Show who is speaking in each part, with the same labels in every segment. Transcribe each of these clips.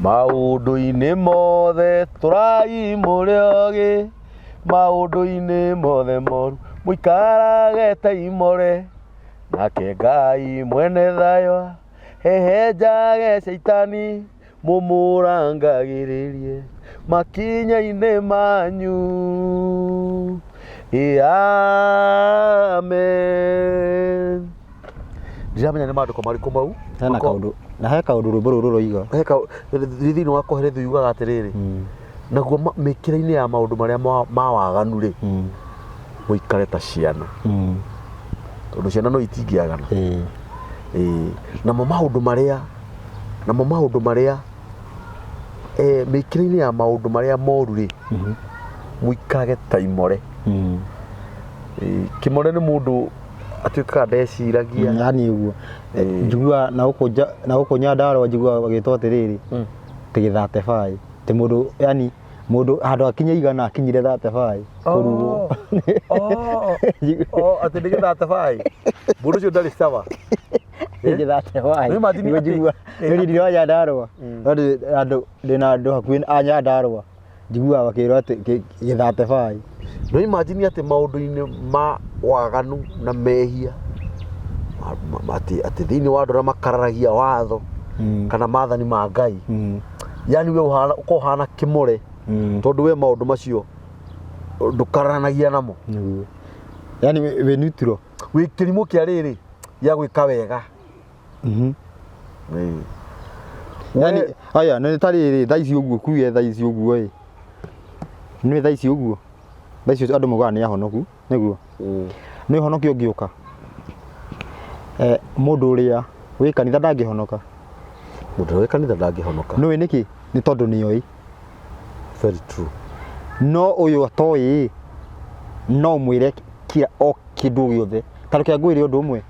Speaker 1: maũndũ-inĩ mothe tũrai mũrĩ ogĩ, maũndũ-inĩ mothe moru mũikarage ta imore, nake Ngai mwene thayũ hehenjage Shaitani mũmũrangagĩrĩrie makinya-inĩ manyu. Amen. Ndiramenya nĩ maandĩko marĩkũ mau.
Speaker 2: Hena kaũndũ na he kaũndũ rwĩmbo rũrũ rũroiga.
Speaker 1: He thĩinĩ wa Koherethu yugaga atĩrĩrĩ, naguo mĩkĩre-inĩ ya maũndũ marĩa ma waganu rĩ, mũikare ta ciana, tondũ ciana no itingĩagana. Namo maũndũ marĩa mĩkĩre-inĩ ya maũndũ marĩa moru rĩ, mũikarage ta imore. Kĩmore nĩ mũndũ atuĩkaga ndeciragia,
Speaker 2: yani ũguo njigua na gũkũ Nyandarũa njigua bagĩtwo atĩrĩrĩ tĩ gĩthate baĩ, tĩ mũndũ yani mũndũ handũ akinye igana akinyire 35 kũrugwo.
Speaker 1: Atĩ nĩ gĩthate baĩ, mũndũ ũcio ndarĩ sawa.
Speaker 2: Gĩthate baĩ nĩguo njigua rĩrĩ wa Nyandarũa, ndĩna andũ hakuhĩ a Nyandarũa njiguaga bakĩrwo atĩ gĩthate baĩ.
Speaker 1: No imagine atĩ maũndũ-inĩ ma waganu na mehia atĩ thĩinĩ wa andũ arĩa makararagia watho kana maathani ma Ngai, yani we ũkorwo ũhana kĩmore tondũ we maũndũ macio ndũkararanagia namo,
Speaker 2: yani wĩ neutral,
Speaker 1: wĩ kĩrimũ kĩa rĩrĩ gĩa gwĩka wega.
Speaker 2: Yani aya nĩ ta rĩrĩ thaa ici ũguo kuge thaa ici ũguo ĩ, nĩ thaa ici ũguo thaa ici andũ moigaga nĩ ahonoku nĩguo, nĩ ũhonokio ũngĩũka mũndũ ũrĩa wĩ kanitha ndangĩhonoka.
Speaker 1: Mũndũ wĩ kanitha ndangĩhonoka.
Speaker 2: Nĩ nĩkĩ? Nĩ tondũ nĩoĩ.
Speaker 1: Very true.
Speaker 2: No ũyũ atoĩ no mwĩre o kĩndũ gĩothe. Ta reke ngwĩre ũndũ ũmwe,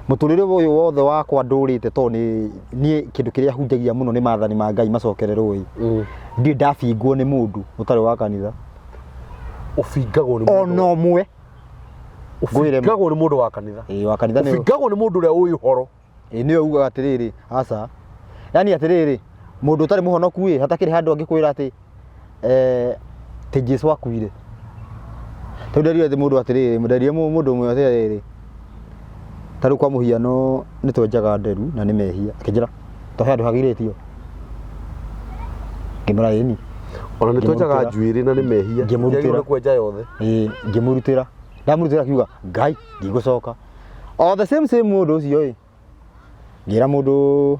Speaker 2: mũtũrĩre ũyũ wothe wakwa ndũrĩte tondũ niĩ kĩndũ kĩrĩa hunjagia mũno nĩ maathani ma Ngai macokererwo ĩ, ndirĩ ndabingwo nĩ mũndũ ũtarĩ wa kanitha.
Speaker 1: Ũbingagwo nĩ mũndũ
Speaker 2: ona ũmwe,
Speaker 1: ũbingagwo nĩ mũndũ wa kanitha.
Speaker 2: Wa kanitha nĩ
Speaker 1: ũbingagwo nĩ mũndũ ũrĩa ũĩ ũhoro.
Speaker 2: Nĩwe ugaga atĩrĩrĩ aca, yani atĩrĩrĩ mũndũ ũtarĩ mũhonoku ĩ, hatakĩrĩ handũ angĩkwĩra atĩ tĩ Jesũ akuire. Tondũ ndarire mũndũ atĩrĩrĩ, ndarire mũndũ ũmwe atĩrĩrĩ, ta rĩu kwa mũhiano nĩ twenjaga nderu na nĩ mehia, akĩnjĩra tũhe handũ hagirĩtio, ngĩmũra ĩni
Speaker 1: ona nĩ twenjaga njuĩrĩ na nĩ mehia, ngĩmũrutĩra kwenja yothe.
Speaker 2: Ngĩmũrutĩra, ndamũrutĩra akiuga Ngai ndigũcoka. O the same mũndũ ũcio ĩ, ngĩra mũndũ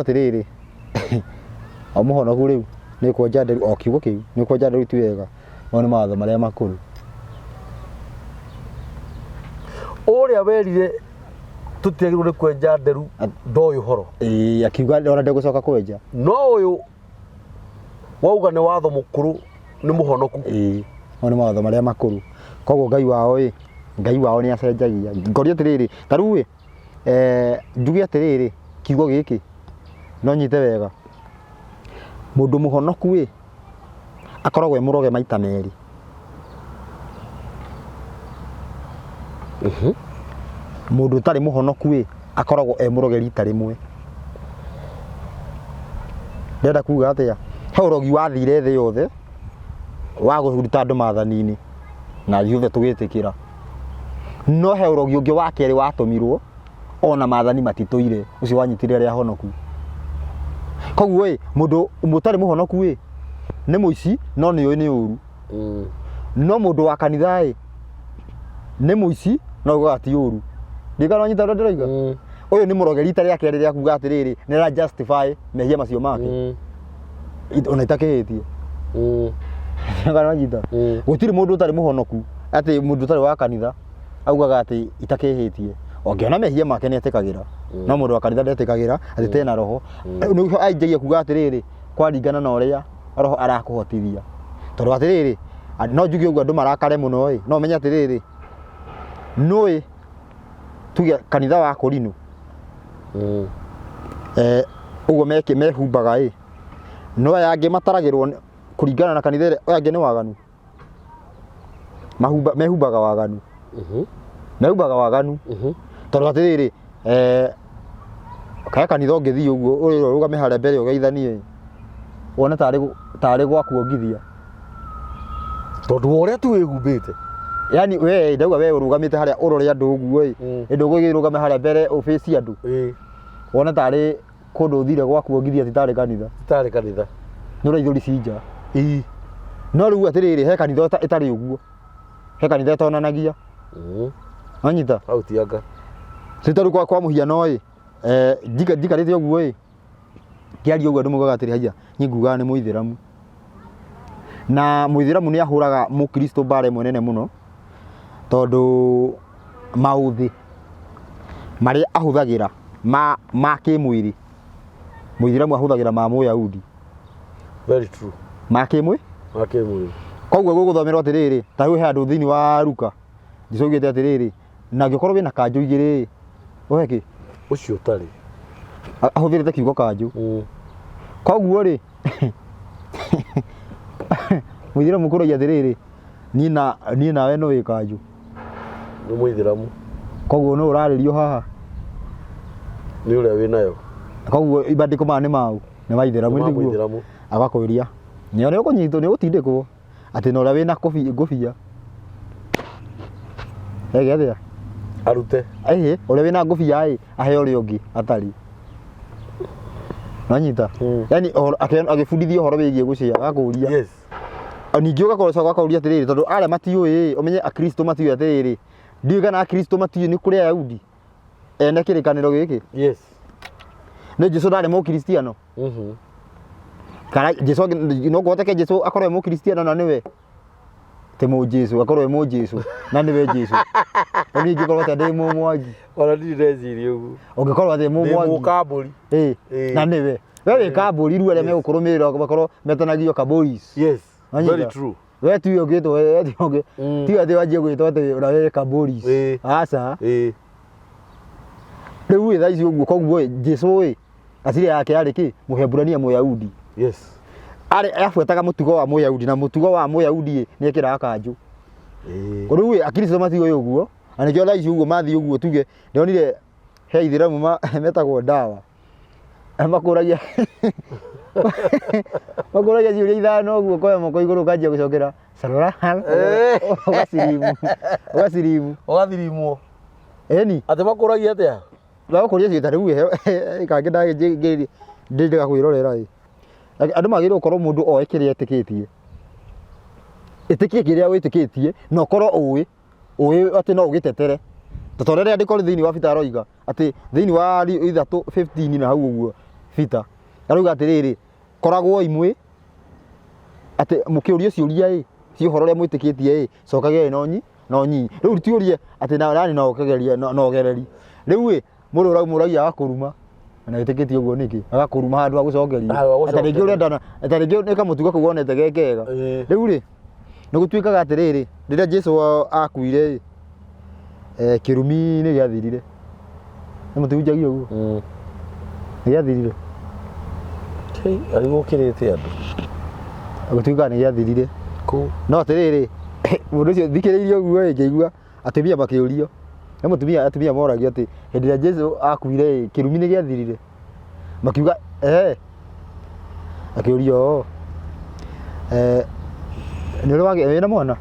Speaker 2: atĩrĩrĩ o mũhonoku rĩu nĩ kwenja nderu, o kiugo kĩu nĩ kwenja nderu ti wega, no nĩ mawatho marĩa makũrũ.
Speaker 1: Ũrĩa werire tũtiagĩrĩirwo nĩ kwenja nderu ndoĩ ũhoro,
Speaker 2: akiuga ona ndegũcoka kwenja.
Speaker 1: No ũyũ wauga nĩ watho mũkũrũ nĩ mũhonoku.
Speaker 2: O nĩ mawatho marĩa makũrũ, koguo Ngai wao ĩ, Ngai wao nĩ acenjagia. Ngoria atĩrĩrĩ, ta rĩu ĩ njuge atĩrĩrĩ kiugo gĩkĩ no nyite wega, mũndũ mũhonoku ĩ akoragwo mũroge maita merĩ. Mũndũ ũtarĩ mũhonoku ĩ akoragwo mũroge rita rĩmwe. Ndenda kuga atĩa? He ũrogi wathire thĩ yothe wa gũruta andũ maathani-inĩ na ithuothe tũgĩtĩkĩra, no he ũrogi ũngĩ wa kerĩ watũmirwo ona maathani matitũire, ũcio wanyitire arĩa ahonoku. Koguo ĩ mũndũ ũtarĩ mũhonoku ĩ nĩ mũici no nĩoĩ nĩ ũru. No mũndũ wa kanitha ĩ nĩ mũici no ugaga ti ũru. Ndikana nyita ũrĩa ndĩroiga. Ũyũ nĩ mũroge rita rĩa kerĩ rĩa kuga atĩrĩrĩ nĩ ra justify mehia macio make ona itakĩhĩtie. Ndikana nyita gũtirĩ mũndũ ũtarĩ mũhonoku atĩ mũndũ ũtarĩ wa kanitha augaga atĩ itakĩhĩtie, ongiona mehia make nĩ etĩkagĩra. No mũndũ wa kanitha ndetĩkagĩra atĩ tena roho. Nĩguo ainjagia kuga atĩrĩrĩ kwaringana na ũrĩa roho arakũhotithia. Tondũ atĩrĩrĩ no njuge ũguo andũ marakare mũno ĩ, no menye atĩrĩrĩ nũĩ tuge kanitha wa Korinũ ũguo mehumbaga ĩ, no aya angĩ mataragĩrwo kũringana na kanitha aya angĩ nĩ waganu, mehumbaga waganu. Mehumbaga waganu tondũ atĩrĩrĩ kaya kanitha ũngĩthiĩ ũguo ũrũgame harĩa mbere ũgeithanie wone tarĩ gwakuongithia
Speaker 1: tondu ũrĩa tu wĩhumbĩte.
Speaker 2: Yani we ndauga we ũrũgamĩte harĩa ũrore andũ ũguo ndũgũgĩrũgame harĩa mbere ũbĩci andũ wone tarĩ kũndũ ũthire gwakuongithia titarĩ kanitha.
Speaker 1: Titarĩ kanitha
Speaker 2: nĩ ũraithũri cinja no rĩu atĩrĩrĩ he kanitha ĩtarĩ ũguo, he kanitha ĩtonanagia wanyita
Speaker 1: hau ti anga
Speaker 2: rĩu kwa mũhiano njikarĩte ũguo kĩaria ũguo andũ maugaga atĩrĩ haiya niĩ ngugaga nĩ mũithĩramu na mũithĩramu nĩ ahũraga mũkristo mbara ĩmwe nene mũno tondũ maũthĩ marĩa ahũthagĩra ma kĩmwĩrĩ mũithĩramu ahũthagĩra ma mũyahudi.
Speaker 1: Very true.
Speaker 2: Ma kĩmwĩrĩ koguo gũgũthomerwo atĩrĩrĩ ta rĩu he andũ thĩinĩ wa Luka Jesũ augĩte atĩrĩrĩ na angĩkorwo wĩna kanjũ igĩrĩ ũhe kĩ
Speaker 1: ũcio ũtarĩ
Speaker 2: ahũthĩrĩte kiugo kanjũ koguo rĩ mũithĩramu kũroia atĩrĩrĩ niĩ nawe no wĩ kanjũ
Speaker 1: nĩ mũithĩramu
Speaker 2: koguo no ũrarĩrio haha
Speaker 1: nĩ ũrĩa wĩnayo
Speaker 2: koguo ibandĩko maya nĩ mau nĩ maithĩramu nĩguo agakwĩria nĩo nĩ ũkũnyitwo nĩ ũgũtindĩkwo atĩ na ũrĩa wĩna ngũbia egethea
Speaker 1: arute
Speaker 2: ũrĩa wĩna ngũbia ahe ũrĩa ũngĩ atarĩ nanyita yani agĩbundithia ũhoro wĩgiĩ gũcĩa agakũria ningĩ ũgakorwo ũgakũria atĩrĩrĩ tondũ arĩa matiũĩ ũmenye akristo matiũĩ atĩrĩrĩ ndiũĩ kana akristo matiũĩ nĩ kũrĩ Ayahudi ene kĩrĩkanĩro gĩkĩ nĩ Jesũ ndarĩ mũkristiano kana Jesũ no kũhoteke Jesũ akorwo e mũkristiano na nĩwe ti mũjesu akorwo e mũjesu na nĩwe Jesũ nĩ ingĩkorwo atĩ ndĩ mũmwangi
Speaker 1: ona ndirĩ ndeciria ũguo
Speaker 2: ũngĩkorwo atĩ mũmwangi
Speaker 1: mũkambũri
Speaker 2: na nĩwe we wĩ kambũri rĩu arĩa megũkũrũmĩrĩra bakorwo metanagio kaboys.
Speaker 1: Very true.
Speaker 2: We tu ũngĩtwo we ti ũngĩ ti atĩ wanjie gwĩtwo atĩ ũrĩa wĩ kaboys aca rĩu thaa ici ũguo koguo Jesũ asiri yake yarĩ kĩ Mũhebũrania Mũyahudi abuataga mũtugo wa Mũyahudi na mũtugo wa Mũyahudi nĩ ekĩraga kanjũ rĩu akristo matiũĩ ũguo na nĩkĩo thaa ici ũguo mathiĩ ũguo tuge ndionire he ithĩramu metagwo ndawa makũragia ciũria ithano ũguo koya moko igũrũ ũkanjia gũcokera sarora
Speaker 1: ũgathirimwo
Speaker 2: ĩni
Speaker 1: atĩ makũragia atĩa
Speaker 2: bagũkũria ciũria rĩu kangĩ ndĩrĩga kwĩrorera andũ magĩrĩirwo gũkorwo mũndũ oĩ kĩrĩa etĩkĩtie ĩtĩkie kĩrĩa wĩtĩkĩtie na ũkorwo ũĩ atĩ no ũgĩtetere tondũ rĩrĩa andĩko thĩinĩ wa Peter aroiga atĩ thĩinĩ wa 3:15 na hau ũguo Peter arauga atĩrĩrĩ koragwo imwe atĩ mũkĩũria ciũria cia ũhoro ũrĩa mwĩtĩkĩtie cokagiai no nyinyi rĩu tiũrie atĩ nani no ũkageria no ũgereri rĩu mũndũ ũragia agakũruma na ĩtĩkĩtie ũguo nĩkĩ agakũruma handũ ha gũcokeria atarĩngĩ ũrenda atarĩngĩ nĩ kamũtugo kau wonete gekega rĩu nĩ gũtuĩkaga atĩrĩrĩ rĩrĩa Jesũ akuire kĩrumi nĩ gĩathirire nĩ mũtihunjagia ũguo nĩ gĩathirire
Speaker 1: arĩgũkĩrĩte andũ
Speaker 2: gũtuĩkaga nĩ gĩathirire no atĩrĩrĩ mũndũ ũcio thikĩrĩirie ũguo ngĩigua atumia makĩũrio nĩ atumia moragia atĩ hĩndĩ ĩrĩa Jesũ akuire kĩrumi nĩ gĩathirire makiuga akĩũrio nĩ ũrĩ wĩna mwana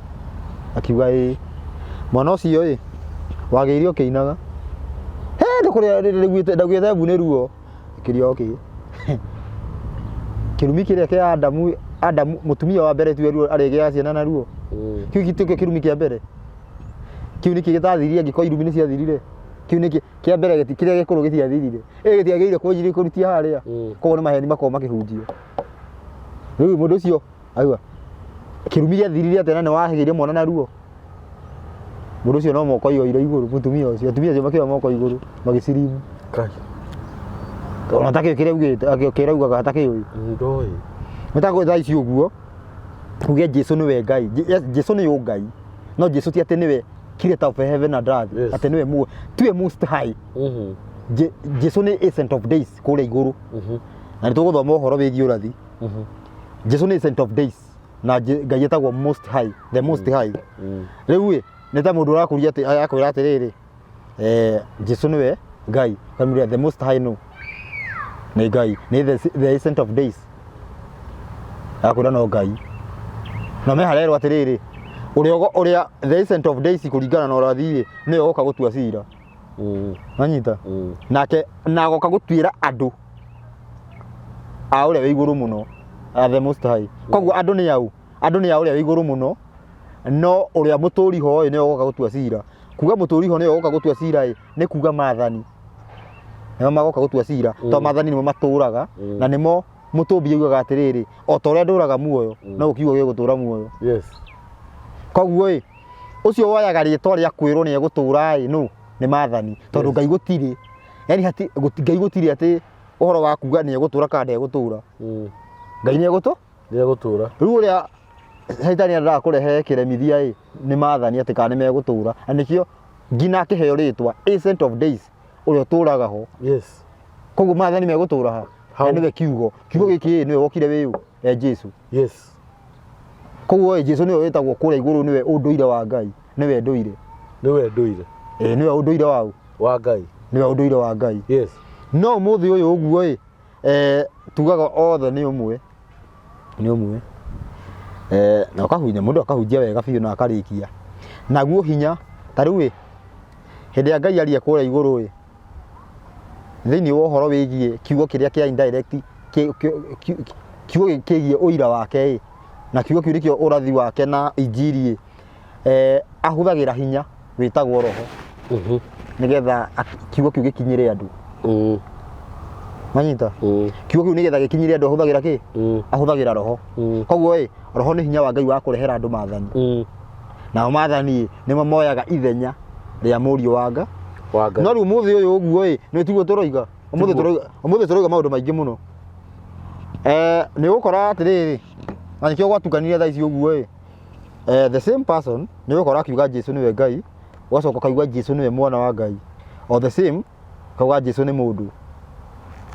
Speaker 2: akiuga mwana ũcio wagĩire ũkĩinaga ndagwĩte mbu nĩ ruo akĩria kĩrumi kĩrĩa kĩa Adamu mũtumia wa mbere tu arĩgĩa ciana na ruo kĩu gĩtuĩke kĩrumi kĩa mbere kĩu nĩkĩ gĩtathirire angĩkorwo irumi nĩ ciathirire kĩu nĩkĩ kĩa mbere kĩrĩa gĩkũrũ gĩtiathirire gĩtiagĩrĩire kũnjiri kũrutia harĩa koguo nĩ maheni makorwo makĩhunjio rĩu mũndũ ũcio auga kĩrumi gĩathirire atĩ na nĩ wahĩgĩire mwana na ruo mũndũ ũcio no moko yoire igũrũ mũtumia ũcio atumia acio makĩoya moko igũrũ magĩcirimu ona takĩo kĩraugaga atakĩũĩ
Speaker 1: ndoĩ
Speaker 2: nĩtakwo thaa ici ũguo uge Jesũ nĩwe Ngai Jesũ nĩ Ngai no Jesũ ti atĩ nĩwe creator of heaven and earth atĩ nĩwe tiwe most high Jesũ nĩ ancient of days kũrĩa igũrũ na nĩtũgũthoma ũhoro wĩgiĩ ũrathi Jesũ nĩ ancient of days na Ngai etagwo most high the most high rĩu nĩ ta mũndũ ũrakũria akwĩra atĩrĩrĩ Jesũ nĩwe Ngai kamũria the most high no nĩ Ngai, nĩ the Ancient of Days akwĩra no Ngai. Na me harerwo atĩrĩrĩ, ũrĩa the Ancient of Days kũringana na ũrathi nĩwe ũgoka gũtua cira. Manyita nake na agoka gũtuĩra andũ a ũrĩa wĩ igũrũ mũno, the Most High. Koguo andũ nĩ au, andũ nĩ a ũrĩa wĩ igũrũ mũno, no ũrĩa mũtũri ho nĩwe ũgoka gũtua cira. Kuga mũtũri ho nĩwe ũgoka gũtua cira nĩ kuga maathani nĩmo magoka gũtua cira, to maathani nĩmo matũraga na nĩmo mũtũmbi augaga atĩrĩrĩ, o ta ũrĩa ndũraga muoyo no ũkiugo gĩ gũtũra muoyo.
Speaker 1: Yes.
Speaker 2: Koguo ũcio woyaga rĩtwa rĩa kwĩrwo nĩ egũtũra no nĩ maathani, tondũ Ngai gũtirĩ, yani Ngai gũtirĩ atĩ ũhoro wa kuga nĩ egũtũra kana ndegũtũra. Ngai nĩ egũtũra. Rĩu ũrĩa Shaitani endaga kũrehe kĩremithia nĩ maathani atĩ kana nĩ megũtũra, na nĩkĩo nginya akĩheo rĩtwa Ancient of Days, ũrĩa ũtũraga ho.
Speaker 1: Yes.
Speaker 2: Koguo maathani megũtũra ha, na nĩwe kiugo gĩkĩ nĩwe wokire wĩũ Jesu.
Speaker 1: Yes.
Speaker 2: Koguo Jesu nĩwe wĩtagwo kũrĩa igũrũ, nĩwe ũndũire wa Ngai, nĩwe ndũire. Nĩwe ũndũire wa
Speaker 1: Ngai.
Speaker 2: Nĩwe ũndũire wa Ngai.
Speaker 1: Yes.
Speaker 2: No mũthĩ ũyũ ũguo tugaga othe nĩ ũmwe. Na ũkahunya mũndũ akahunjia wega biũ na akarĩkia. Naguo hinya ta rĩu hĩndĩ ya Ngai aria kũrĩa igũrũ thĩinĩ wa ũhoro wĩgiĩ kiugo kĩrĩa kĩa indirect, kiugo kĩgiĩ ũira wake na kiugo kĩu nĩkĩo ũrathi wake na injiri ahũthagĩra hinya wĩtagwo roho nĩgetha kiugo kĩu gĩkinyĩre andũ. Manyita kiugo kĩu nĩgetha gĩkinyĩre andũ ahũthagĩra kĩ? Ahũthagĩra roho. Koguo roho nĩ hinya wa Ngai wa kũrehera andũ maathani. Nao maathani nĩmo moyaga ithenya rĩa mũriũ wa Ngai. No rĩu mũthĩ ũyũ ũguo nĩ tiguo tũroiga, ũmũthĩ tũroiga maũndũ maingĩ mũno. Nĩ ũgũkora atĩrĩrĩ, na nĩkĩo gwatukanire thaa ici ũguo the same person nĩ ũgũkora akiuga Jesu nĩwe Ngai, ũgacoka ũkaigua Jesu nĩwe mwana wa Ngai, o the same kauga Jesu nĩ mũndũ,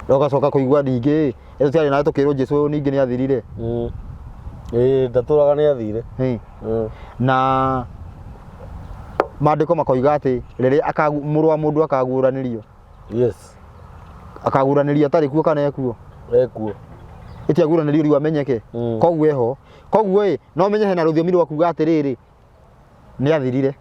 Speaker 2: ũgacoka kũigua ningĩ tũtiarĩ nawe tũkĩrwo Jesu ningĩ nĩ athirire.
Speaker 1: Ndatũraga nĩ athire.
Speaker 2: Na maandĩko makoiga atĩ rĩrĩa mũrũ wa mũndũ akaguũranĩrio.
Speaker 1: Yes.
Speaker 2: Akaguũranĩrio atarĩ kuo kana ekuo?
Speaker 1: Ekuo.
Speaker 2: Ĩtiaguũranĩrio riu amenyeke. Koguo eho. Koguo no menye hena rũthiomi rwa kuga atĩrĩrĩ nĩ athirire.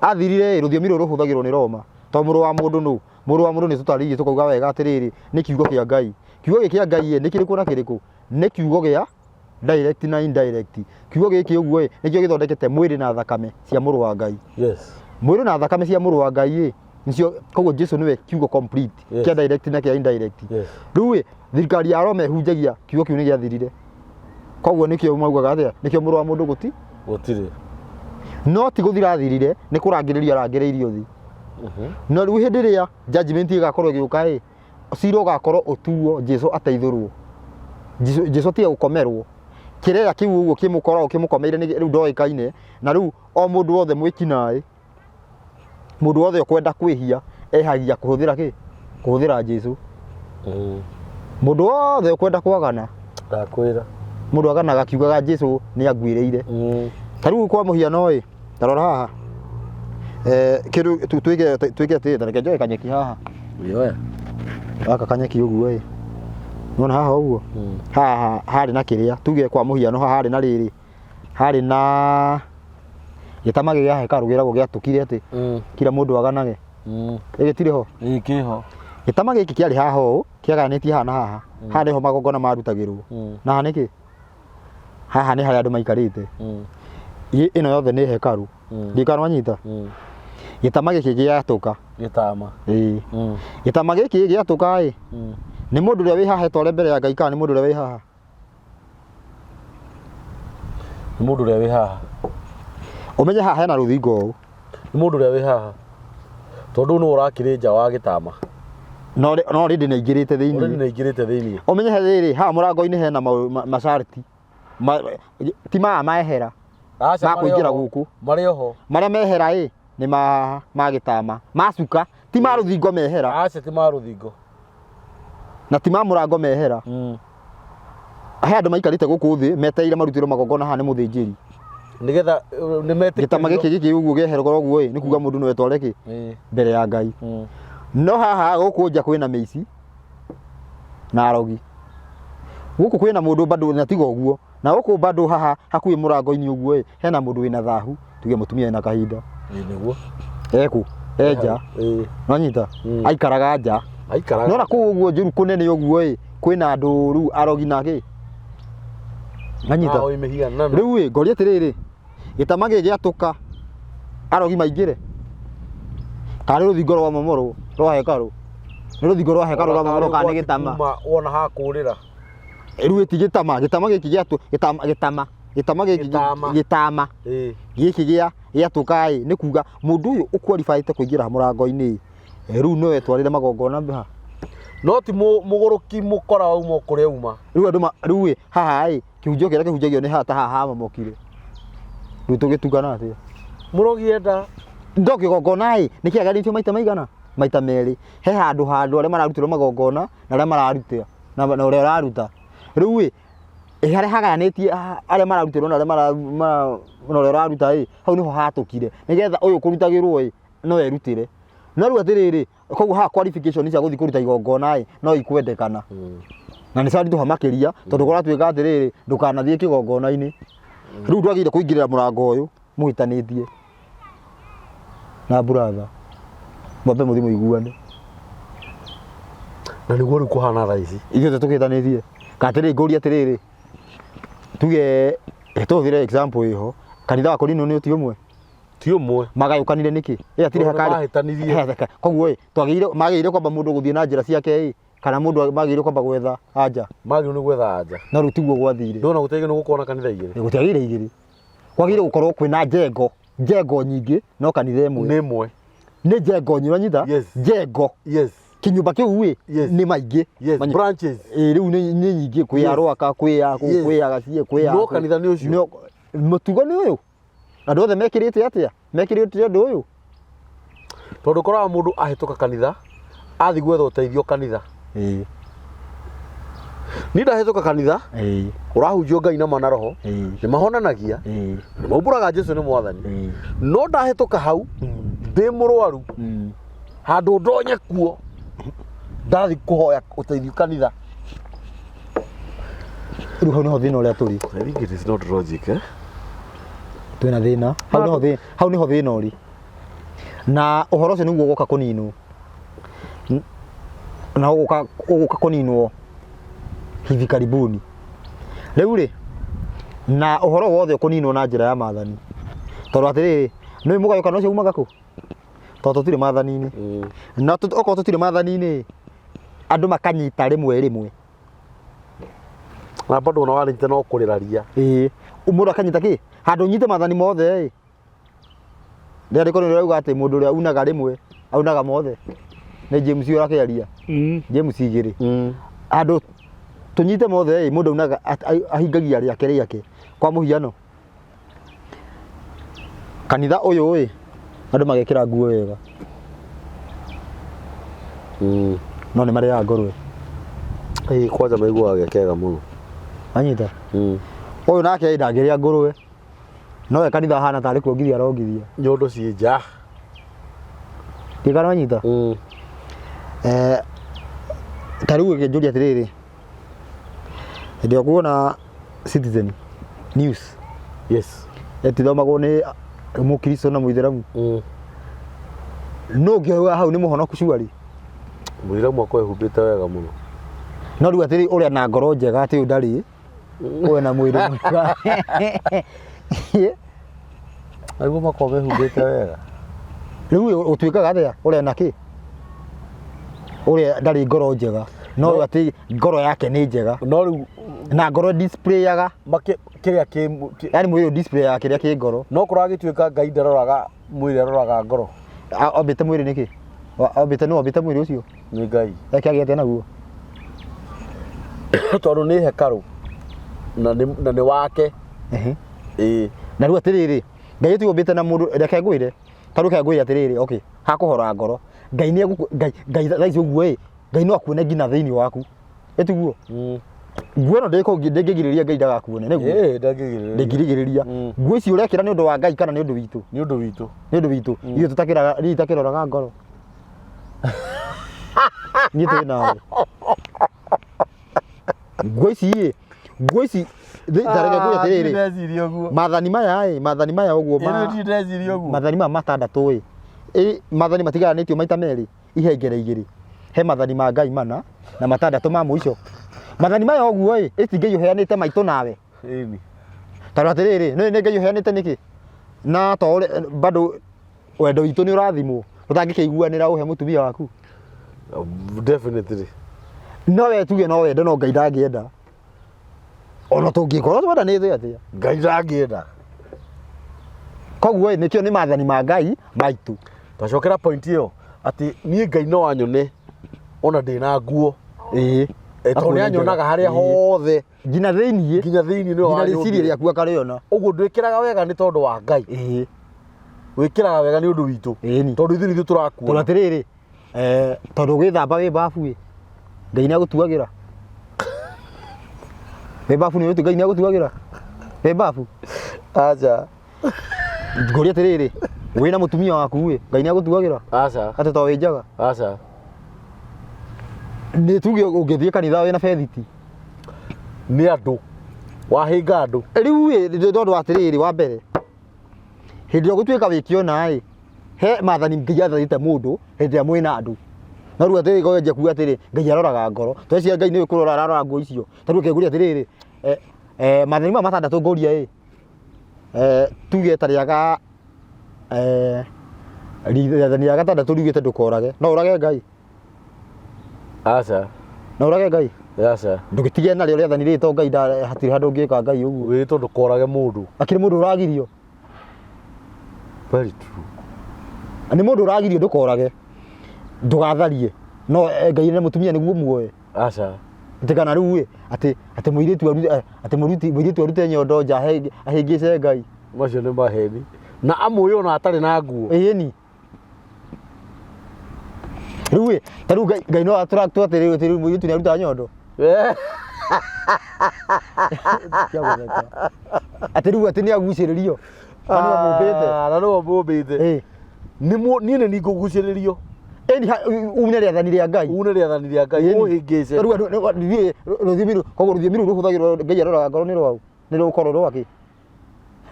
Speaker 2: Athirire rũthiomi rũrũ rũhũthagĩrwo nĩ Roma. To mũrũ wa mũndũ nĩ tũtarĩirie tũkauga wega atĩrĩrĩ nĩ kiugo kĩa Ngai. Kiugo gĩkĩ kĩa Ngai nĩ kĩrĩkũ na kĩrĩkũ? Nĩ kiugo gĩa direct na indirect. Kiugo gĩkĩ ũguo nĩkĩo gĩthondekete mwĩrĩ na thakame cia mũrũ wa Ngai.
Speaker 1: Yes.
Speaker 2: Mwĩrĩ na thakame cia mũrũ wa Ngai nĩcio, koguo Jesu nĩwe kiugo complete kĩa direct na kĩa indirect. Rĩu thirikari ya Roma ĩhunjagia kiugo kĩu nĩ gĩathirire. Koguo nĩkĩo maugaga atĩa, nĩkĩo mũrũ wa mũndũ
Speaker 1: gũtirĩ.
Speaker 2: No ti gũthira athirire, nĩ kũrangĩrĩrio arangĩrĩirio thĩ. No rĩu hĩndĩ ĩrĩa judgment ĩgakorwo ĩgĩũka cira ũgakorwo ũtuo Jesu ateithũrwo. Jesu tiga gũkomerwo. Kĩrĩa kĩu ũguo kĩmũkoragwo kĩmũkomeire rĩu ndoĩkaine, na rĩu o mũndũ wothe mwĩkinaĩ, mũndũ wothe ũkwenda kwĩhia ehagia kũhũthĩra kĩ? Kũhũthĩra Jesu. Mũndũ wothe ũkwenda kwagana
Speaker 1: ndakwĩra,
Speaker 2: mũndũ aganaga akiugaga Jesu nĩ anguĩrĩire. Ta rĩu kwa mũhiano ta rora haha kĩndũ twĩke atĩ ta reke njoe kanyeki haha. Gaka kanyeki ũguo nona haha ũguo haha harĩ na kĩrĩa tuge kwa mũhiano haha harĩ na rĩrĩ, harĩ na gĩtama gĩa hekarũ gĩragwo gĩatũkire atĩ kila mũndũ aganage. Gĩtirĩ ho?
Speaker 1: Kĩho.
Speaker 2: Gĩtama gĩkĩ kĩarĩ haha ũũ kĩaganĩtie haha na haha. Haha nĩho magongona marutagĩrwo. Na haha nĩkĩ? Haha nĩ harĩa andũ maikarĩte. Ĩno yothe nĩ hekarũ. Ndikana wanyita? Gĩtama gĩkĩ gĩatũka. Gĩtama gĩkĩ gĩatũka nĩ mũndũ ũrĩa wĩ haha etware mbere ya Ngai kana nĩ mũndũ ũrĩa wĩ haha?
Speaker 1: Nĩ mũndũ ũrĩa wĩ haha.
Speaker 2: Ũmenye haha hena rũthingo ũũ.
Speaker 1: Nĩ mũndũ ũrĩa wĩ haha. Tondũ nĩ ũrakĩrĩ nja wa gĩtama.
Speaker 2: No rĩndĩ nĩ aingĩrĩte thĩinĩ. Ũmenye rĩrĩ haha mũrango-inĩ hena masharti. Ti maya mahera ma kũingĩra gũkũ.
Speaker 1: Marĩ oho.
Speaker 2: Marĩa mehera nĩ ma gĩtama. Macuka ti ma rũthingo mehera.
Speaker 1: Aca ti ma rũthingo.
Speaker 2: Na ti ma mũrango mehera. He andũ maikarĩte gũkũ thĩ metereire marutĩrwo magongona haha nĩ mũthĩnjĩri.
Speaker 1: Nĩgetha nĩ metĩkĩrio.
Speaker 2: Gĩtama gĩkĩ ũguo gĩeherwo ũguo nĩ kuga mũndũ no etware kĩ? Mbere ya Ngai. No haha gũkũ nja kwĩna mĩici. na arogi guku kwina mundu bado na tiga uguo na guku bado haha hakuhi murango-ini uguo hena mundu wina thahu tuge mutumia wina kahinda
Speaker 1: niguo
Speaker 2: eku eja nonyita aikaraga nja nona kuu uguo njuru kunene uguo kwina andu riu arogi nake nanyita riu ngoria atiriri gitama gigiatuka arogi maingire kari ruthingo rwa momoro rwa hekaru ni ruthingo rwa hekaru rwa momoro kana gitama
Speaker 1: wona ha kurira
Speaker 2: riu iti gitama giki giatu gitama giki giatuka ni kuga mundu uyu ukwalifaite kuingira murango-ini riu nowe twarire magongona mbiha
Speaker 1: no ti muguruki mukora wauma kuria uma
Speaker 2: riu andu riu haha kihunjio kiria kihunjagio ni hata haha mamokire riu tugitugana atia
Speaker 1: murogienda
Speaker 2: ndo kigongona ni kiaganitio maita maigana maita meri he handu aria mararutirwo magongona na aria mararutira na uria araruta riu haria hagayanitie aria mararutirwo na aria na uria araruta hau niho hatukire nigetha uyu kurutagirwo no erutire no riu atiriri koguo ha qualification cia guthi kuruta igongona no ikwendekana na ni sari tuha makiria tondu kuratuika atiriri ndukanathie kigongona-ini riu ndwagire kuingirira murango uyu muhitanitie na brother mwambe muthi muiguane
Speaker 1: na niguo riu kuhana thaici
Speaker 2: ithuothe tukitanitie katiriri nguria atiriri tuge tuthire example iho kanitha wa Korino ni ti umwe magayukanire niki atiri hakari koguo twagire kwamba mundu guthie na njira ciake kana mundu magire kwamba gwetha anja
Speaker 1: magire ni gwetha anja
Speaker 2: na riu tiguo gwathire
Speaker 1: ndona gutegire ni gukona kanitha igiri
Speaker 2: gutiagire igiri kwagire gukorwo kwina njengo nyingi no kanitha imwe ni njengo nyiranyita njengo kinyumba kiu ni maingi
Speaker 1: branches
Speaker 2: riu ni nyingi kwi arwaka kwi agacie kwi
Speaker 1: no kanitha ni ucio
Speaker 2: mutugo ni uyu andu othe mekirite atia mekirite andu uyu
Speaker 1: tondu koraga mundu ahituka kanitha athi gwetha uteithio kanitha ni ndahituka kanitha urahunjio Ngai na mana roho ni mahonanagia ni maumburaga Jesu ni mwathani no ndahituka hau ndi murwaru handu ndonye kuo ndathi kuhoya uteithio kanitha
Speaker 2: riu hau niho thina uria turi
Speaker 1: I think it is not logic
Speaker 2: twina thina hau niho thina uri na uhoro ucio niguo ugoka kuninwo na ugoka kuninwo hivi karibuni riu ri na uhoro wothe kuninwo na njira ya maathani tondu atiriri ni mugayukano ucio umaga ku tondu tutire maathani-ini na okorwo tutire maathani-ini andu makanyita rimwe
Speaker 1: na bado wanyita no kuriraria
Speaker 2: mundu akanyita ki handu nyite maathani mothe ndiko ni rauga ati mundu uria unaga rimwe aunaga mothe ni James urakiaria James igiri handu tunyite mothe mundu unaga ahingagia riake kwa muhiano kanitha uyu andu magekira nguo wega no ni maria ngorwe
Speaker 1: kwanja maiguaga kega muno
Speaker 2: anyita uyu nake ndangiria ngurwe no kanitha hana tari kuongithia arongithia
Speaker 1: nyondo ci nja
Speaker 2: tigana anyita tariu ngijuria atiriri ndio kuona Citizen News etithomagwo ni mukristo na muithiramu no ngiuga hau ni muhonoku cuari
Speaker 1: muithiramu akwehumbite wega muno
Speaker 2: no riu atiri uria na ngoro njega ati ndari we na mwiri mwega
Speaker 1: aibu makobe humbite wega
Speaker 2: riu utwikaga atia uria naki uria ndari ngoro njega no ati ngoro yake ni njega
Speaker 1: no riu
Speaker 2: na ngoro display yaga
Speaker 1: kiria
Speaker 2: yani mwiri display yake kiria ki ngoro
Speaker 1: no kuragituika Ngai ndaroraga mwiri aroraga ngoro
Speaker 2: obite mwiri niki obite no obite mwiri ucio
Speaker 1: ni Ngai
Speaker 2: agiate naguo
Speaker 1: tondu ni hekaru na ni wake
Speaker 2: na riu atiriri Ngai tu obite na mundu reke ngwire taru ke ngwire atiriri okay hakuhora ngoro Ngai ni Ngai thaici uguo Ngai no akuone ngina thiini waku etiguo nguo no ndingigiriria Ngai ndagakuone niguo ndingigiriria nguo ici urekira ni undu wa Ngai kana ni undu witu
Speaker 1: ni undu witu
Speaker 2: iyo tutakiraga ngoro ni tu nawe Ngwĩci ndareke kuya tiriri mathani maya uguo mathani maya matandatũ mathani matigaranĩtio maita merĩ ihengere igĩrĩ he mathani ma Ngai mana na matandatũ ma mũico mathani maya uguo ĩti Ngai ũheanĩte maitũ nawe tondũ atĩrĩrĩ nĩ Ngai ũheanĩte nĩkĩ na tore bado wendo witũ nĩ ũrathimwo ũtangĩkĩiguanĩra ũhe mũtumia waku
Speaker 1: definitely
Speaker 2: no we tuge no wendo no Ngai ndangĩenda ona tũngĩkorwo twendanĩte atĩa
Speaker 1: Ngai ndangĩenda
Speaker 2: koguo nĩkĩo nĩ mathani ma Ngai maitũ
Speaker 1: twacokera point ĩyo atĩ niĩ Ngai no anyone ona ndĩna nguo tondũ nĩanyonaga harĩa hothe
Speaker 2: nginya thĩinĩ
Speaker 1: nĩwe
Speaker 2: rĩciria rĩaku akarĩona
Speaker 1: ũguo ndwĩkĩraga wega nĩ tondũ wa Ngai wĩkĩraga wega nĩ ũndũ witũ tondũ ithuĩ nithuĩ tũrakuona
Speaker 2: tondũ atĩrĩrĩ tondũ ũgĩthamba wĩ babu Ngai nĩagũtuagĩra wĩ babu nĩ Ngai nĩagũtuagĩra wĩ babu
Speaker 1: acha
Speaker 2: ngũria atĩrĩrĩ wĩna mũtumia waku Ngai nĩagũtuagĩra
Speaker 1: acha
Speaker 2: atĩ to wĩ njaga
Speaker 1: acha
Speaker 2: nĩ tuge ũngĩthiĩ kanitha wĩna bethiti
Speaker 1: nĩ andũ wahĩnga andũ
Speaker 2: rĩu tondũ atĩrĩrĩ wa mbere hĩndĩ ĩrĩa ũgũtuĩka wĩkĩona he mathani Ngai athathĩte mũndũ hĩndĩ ĩrĩa mwĩna andũ no rĩu atĩrĩrĩ kwenja kuga atĩrĩ Ngai aroraga ngoro tweciria Ngai nĩwe kũrora ararora nguo icio tondũ ũkĩngũria atĩrĩrĩ mathani maya matandatũ ngũria tuge ta rĩaga rĩathani rĩa gatandatũ riugĩte ndũkorage no ũrage Ngai
Speaker 1: acha
Speaker 2: no ũrage Ngai
Speaker 1: acha
Speaker 2: ndũgĩtige narĩo rĩathani rĩrĩ to Ngai hatirĩ handũ ũngĩka Ngai ũguo
Speaker 1: wĩtwo ndũkorage mũndũ
Speaker 2: akĩrĩ mũndũ ũragirio
Speaker 1: very true
Speaker 2: nĩ mũndũ ũragirio ndũkorage ndũgatharie no Ngai nĩ mũtumia nĩguo muoe
Speaker 1: acha
Speaker 2: itikana rĩu atĩ mũirĩtu arute nyondo nja ahĩngĩce Ngai
Speaker 1: macio nĩ maheni na amwe ona atarĩ na nguo
Speaker 2: ĩni rĩu ta rĩu Ngai no atũratĩrĩrĩ mũirĩtu nĩ aruta nyondo atĩ rĩu atĩ nĩ agucĩrĩrio
Speaker 1: na nĩwe mũmbĩte niĩ nĩ ngũgucĩrĩrio une rĩathani rĩa Ngai ũhĩngĩce koguo rũthiomi rũu rũhũthagĩrwo Ngai aroraga ngoro nĩ rwau nĩ rũkorwo rwakĩ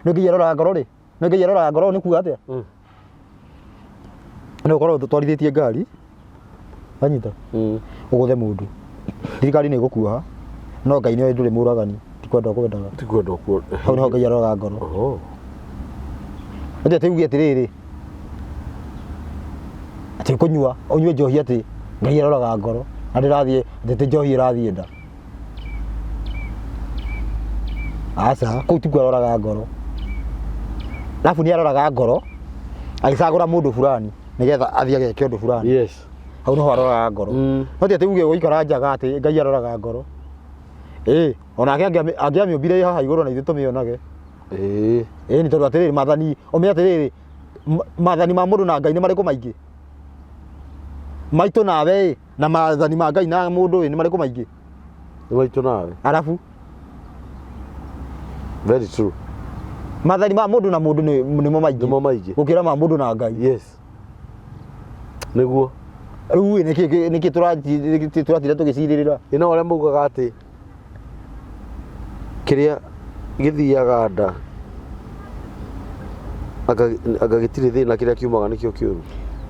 Speaker 1: nĩ Ngai aroraga ngoro rĩ nĩ Ngai aroraga ngoro nĩ kuga atĩa nĩ ũkorwo twarithĩtie ngari wanyita ũgũthe mũndũ thirikari nĩ ĩgũkuoha no Ngai nĩwe ndũrĩ mũragani tikwenda ũkwendaga hau nĩho Ngai aroraga ngoro atĩ tuge atĩrĩrĩ atĩ kũnyua ũnyue njohi atĩ Ngai aroraga ngoro na ndĩrathiĩ atĩ njohi ĩrathiĩ nda aca kũu tikuo aroraga ngoro alafu nĩ aroraga ngoro agĩcagũra mũndũ fulani nĩgetha athiĩ ageke ũndũ fulani hau nĩho aroraga ngoro no ti atĩ uge gũikara njaga atĩ Ngai aroraga ngoro onake angĩamĩũmbire haha igũrũ na ithuĩ tũmĩonage nĩ tondũ atĩrĩrĩ mathani ũmenye atĩrĩrĩ mathani ma mũndũ na Ngai nĩ marĩkũ maingĩ maitũ nawe na mathani ma Ngai na mũndũ nĩ marĩkũ maingĩ nĩ maitũ nawe
Speaker 2: arabu
Speaker 1: very true
Speaker 2: mathani ma mũndũ na mũndũ nĩmo maingĩ gũkĩra ma mũndũ na Ngai
Speaker 1: nĩguo
Speaker 2: rĩu nĩkĩ tũratira tũgĩcirĩrĩra
Speaker 1: ĩno ũrĩa maugaga atĩ kĩrĩa gĩthiaga nda agagĩtirĩ thĩna kĩrĩa kiumaga nĩkĩo kĩũru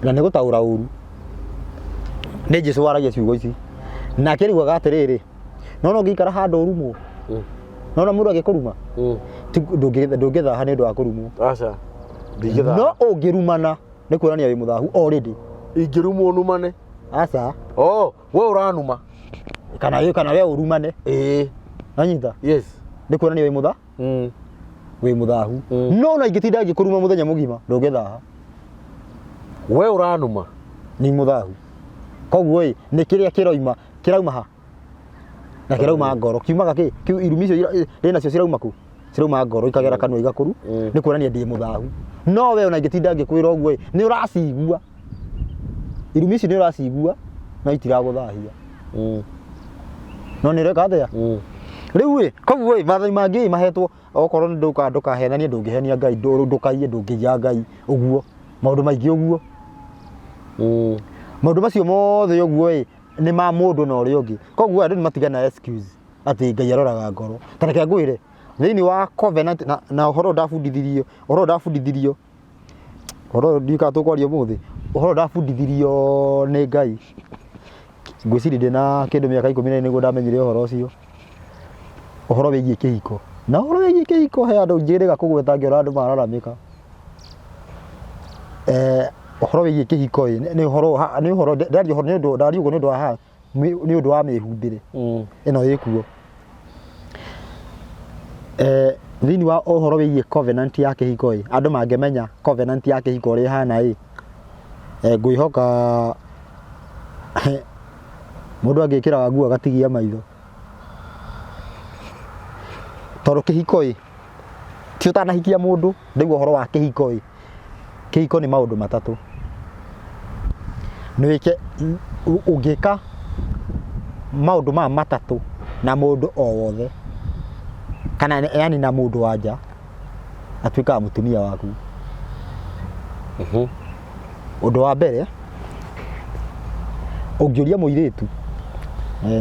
Speaker 2: na nĩ gũtaũra ũru nĩ Jesũ waragia ciugo ici nake rĩuaga atĩrĩrĩ no ũngĩikara handũ ũrumwo no mũndũ agĩkũruma ndũngĩthaha nĩ ũndũ wa kũrumwo
Speaker 1: aca
Speaker 2: no ũngĩrumana nĩ kuonania wĩ mũthahu already
Speaker 1: ingĩrumwo numane
Speaker 2: aca
Speaker 1: we ũranuma
Speaker 2: kana we ũrumane anyita nĩ kuonania wĩ mũthahu no na ingĩtinda ngĩkũruma mũthenya mũgima ndũngĩthaha
Speaker 1: we ũranuma
Speaker 2: nĩ mũthahu koguo nĩ kĩrĩa kĩrauma ha na kĩrauma ngoro kiumaga kĩ irumi icio rĩnacio cirauma kũ cirauma ngoro ikagera kanua igakũru nĩ kuonania ndĩ mũthahu no we ona ingĩtinda ngĩkwĩra ũguo nĩ ũracigua irumi icio nĩ ũracigua no itiragũthahia no nĩ reka atĩa rĩu koguo mathani mangĩ mahetwo okorwo nĩ ndũkahenania ndũngĩhenia Ngai ndũkaiye ndũngĩiya Ngai ũguo maũndũ maingĩ ũguo maũndũ macio mothe ũguo nĩ ma mũndũ na ũrĩa ũngĩ koguo andũ nĩ matigana na excuse ati Ngai aroraga ngoro tareke ngwire thiini wa covenant na uhoro ndabundithirio uhoro ndika tukwaria muthi uhoro ndabundithirio ni Ngai ngwiciri ndina kindu miaka 10 niguo ndamenyire uhoro ucio uhoro wigie kihiko na uhoro wigie kihiko he andu njiriga kugweta ngiora andu mararamika uhoro wigie kihiko ni uhoro ndari uhoro ni undu wa ha ni undu wa mihumbire ino yikuo thiini wa uhoro wigie covenant ya kihiko andu mangemenya covenant ya kihiko ri hana ngwihoka mundu angikira nguo agatigia maitho tondu kihiko ti utanahikia mundu ndigwo uhoro wa kihiko kihiko ni maundu matatu niwike ungika maundu ma matatu na mundu o wothe kana yani na mundu wanja atuika mutumia waku undu wa mbere ungiuria muiritu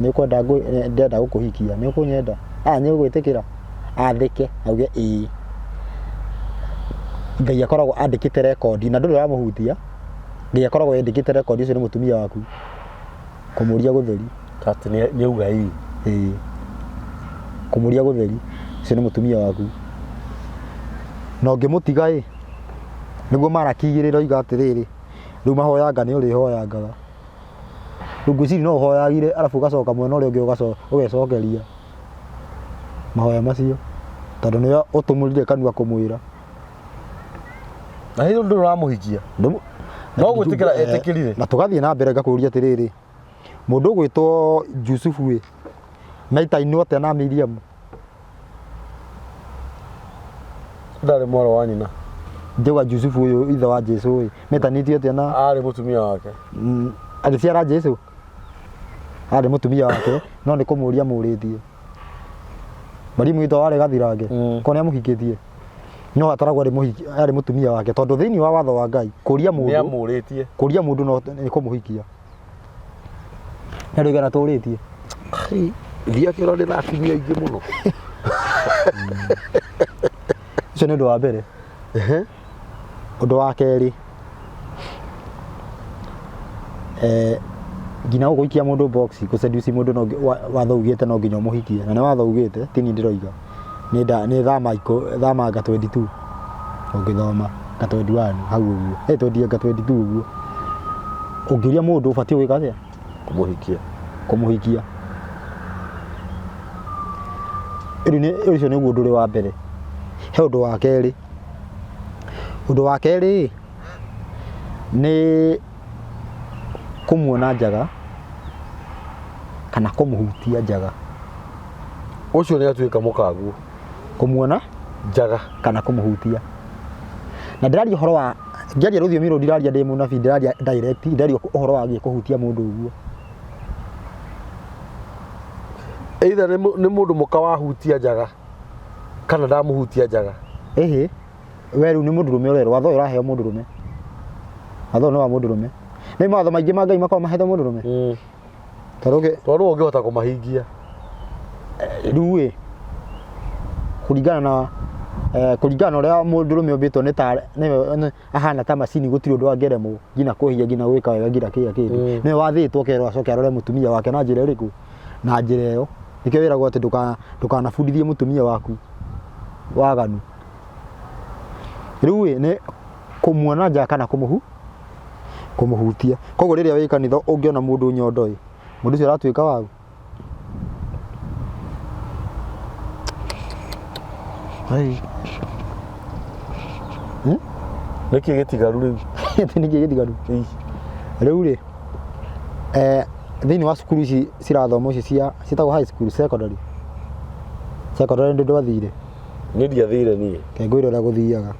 Speaker 2: ni kwenda ndenda gukuhikia ni ukunyenda ni ugwitikira athike auge Ngai akoragwo andikite rekondi na nduri uramuhutia Ngai akoragwo andikite rekondi ucio ni mutumia waku kumuria gutheri
Speaker 1: kati ni uga
Speaker 2: kumuria gutheri ucio ni mutumia waku no ngimutiga niguo marakigirira iga atiriri riu mahoyanga ni uri hoyangaga ngwiciri no hoyagire arafu gacoka mwena uria ungi ugecokeria mahoya macio tondu niyo utumurire kanua kumwira
Speaker 1: na hiyo ndu uramuhikia no gwitikira etikirire
Speaker 2: na tugathie na mbere ngakuria atiriri mundu gwitwo Jusufu maita inote na Miriam
Speaker 1: ndari mwaro wa nyina
Speaker 2: ndiwa Jusufu uyu ithe wa Jesu metanitio atia na
Speaker 1: ari mutumia wake
Speaker 2: aliciara Jesu ari mutumia wake no ni kumuria muritie Marimu ito wale gathirange kone amuhikitie no ataragwo ari mutumia wake tondu thiini wa watho wa Ngai kuria mundu no ni kumuhikia ndio gana turitie
Speaker 1: thia kiro ndi nakinyia ingi muno
Speaker 2: icio ni undu wa mbere undu wa keri ngina uguikia mundu box kuseduce mundu no watho ugite no nginya muhikie na ni watho ugite tini ndiroiga ni thama 22 ungithoma 21 hau uguo twendia 22 uguo ungiria mundu ubatie gwika atia kumuhikia ucio niguo undu wa mbere he undu wa keri ni kumuona njaga kana kumuhutia njaga
Speaker 1: ucio ni atuika mukagu
Speaker 2: kumuona
Speaker 1: njaga
Speaker 2: kana kumuhutia na ndiraria uhoro wa ngiaria ruthiomi ru ndiraria ndi munabi ndiraria direct ndiraria uhoro wa kuhutia mundu uguo
Speaker 1: either ni mundu muka wahutia njaga kana ndamuhutia njaga
Speaker 2: weru ni mundu rume urero watho uraheo mundu rume watho no wa mundu rume ni matho maingi ma Ngai makao mahetho mundu rume
Speaker 1: tondu ungihota kumahingia
Speaker 2: riu kuringana na uria mundu rume umbitwo ni ta ahana ta macini gutiri undu angeremwo ngina kuhia ngina gwika wega ngira kia kindu ni wathitwo kerwo acoke arore mutumia wake na njira iriku na njira iyo nikio wiragwo ati ndukanabundithie mutumia waku waganu riu ni kumuona nja kana kumuhutia koguo riria wi kanitha ungiona mundu nyondo mundu ucio aratuika wagu
Speaker 1: niki gitigaru riu
Speaker 2: niki gitigaru riu ri thiini wa cukuru ici cirathoma ici cietagwo high school secondary ndio wathire
Speaker 1: ni ndiathire nie
Speaker 2: ngwire uria guthiaga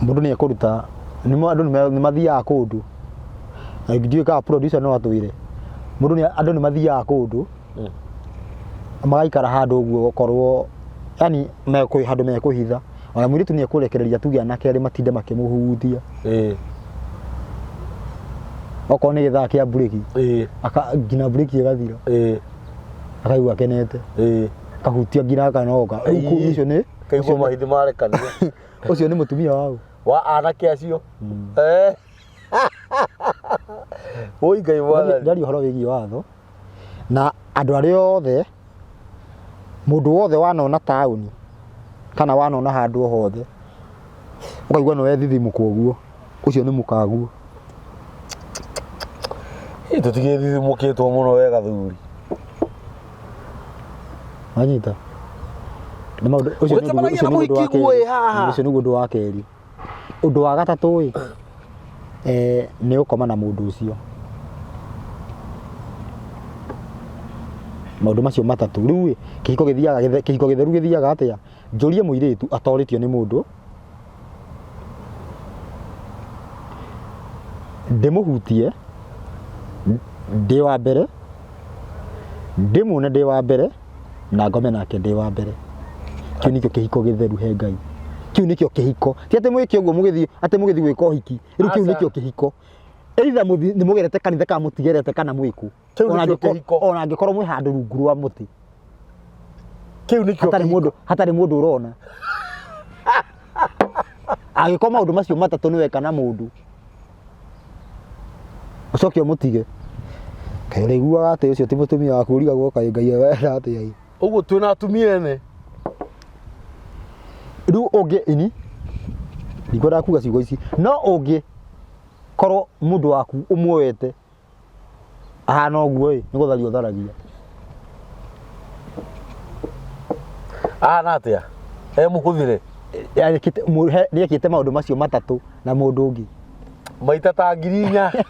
Speaker 2: mundu ni ekuruta andu ni mathiaga kundu na ndiuĩ ka producer no atwire andu ni mathiaga kundu magaikara handu uguo gokorwo yani handu mekuhitha ona mwiritu ni ekurekereria tuge anake ari matinde makimuhutia okorwo ni githaa kia break ngina break igathira akaigua akenete kahutia nginya kanoga ucio ni
Speaker 1: kaigua mahithi marekania
Speaker 2: ucio ni mutumia wao
Speaker 1: wa anake acio oi ngai mwathani
Speaker 2: ndari horo wigi watho na andu aria othe mundu wothe wanona tauni kana wanona handu hothe ukaigua no ethithimuka uguo ucio ni mukaguo
Speaker 1: tutigithithimukitwo muno wega thuri
Speaker 2: anyita nĩ maũndũ ũcio nĩ ũndũ wa kerĩ. Ũndũ wa gatatũ ĩ nĩ ũkoma na mũndũ ũcio. Maũndũ macio matatũ rĩu kĩhiko gĩtheru gĩthiaga atĩa? Njũrie mũirĩtu atorĩtio nĩ mũndũ ndĩmũhutie ndĩ wa mbere ndĩmuone ndĩ wa mbere na ngome nake ndĩ wa mbere. Kiu nikio kihiko githeru he Ngai. Kiu nikio kihiko. Ti ate mwike uguo mugithi ate mugithi gwika uhiki. Riu kiu nikio kihiko. Either ni mugerete kanitha ka mutigerete kana mwiku. Ona angikorwo mwi handu rungu rwa muti.
Speaker 1: Kiu nikio
Speaker 2: hatari mundu urona. Agikoma maundu macio matatu niwe kana mundu. Ucoke mutige. Kaire iguaga ate ucio ti mutumia waku urigagwo kai Ngai wera ate ai.
Speaker 1: Uguo twina atumia ene.
Speaker 2: Riu ungi ini ndikwenda kuga ciugo ici no ungi korwo mundu waku umwoete ahana uguo ni gutharia utharagia
Speaker 1: ahana atia mukuthire
Speaker 2: ni ekite maundu macio matatu na mundu ungi
Speaker 1: maita ta 4,000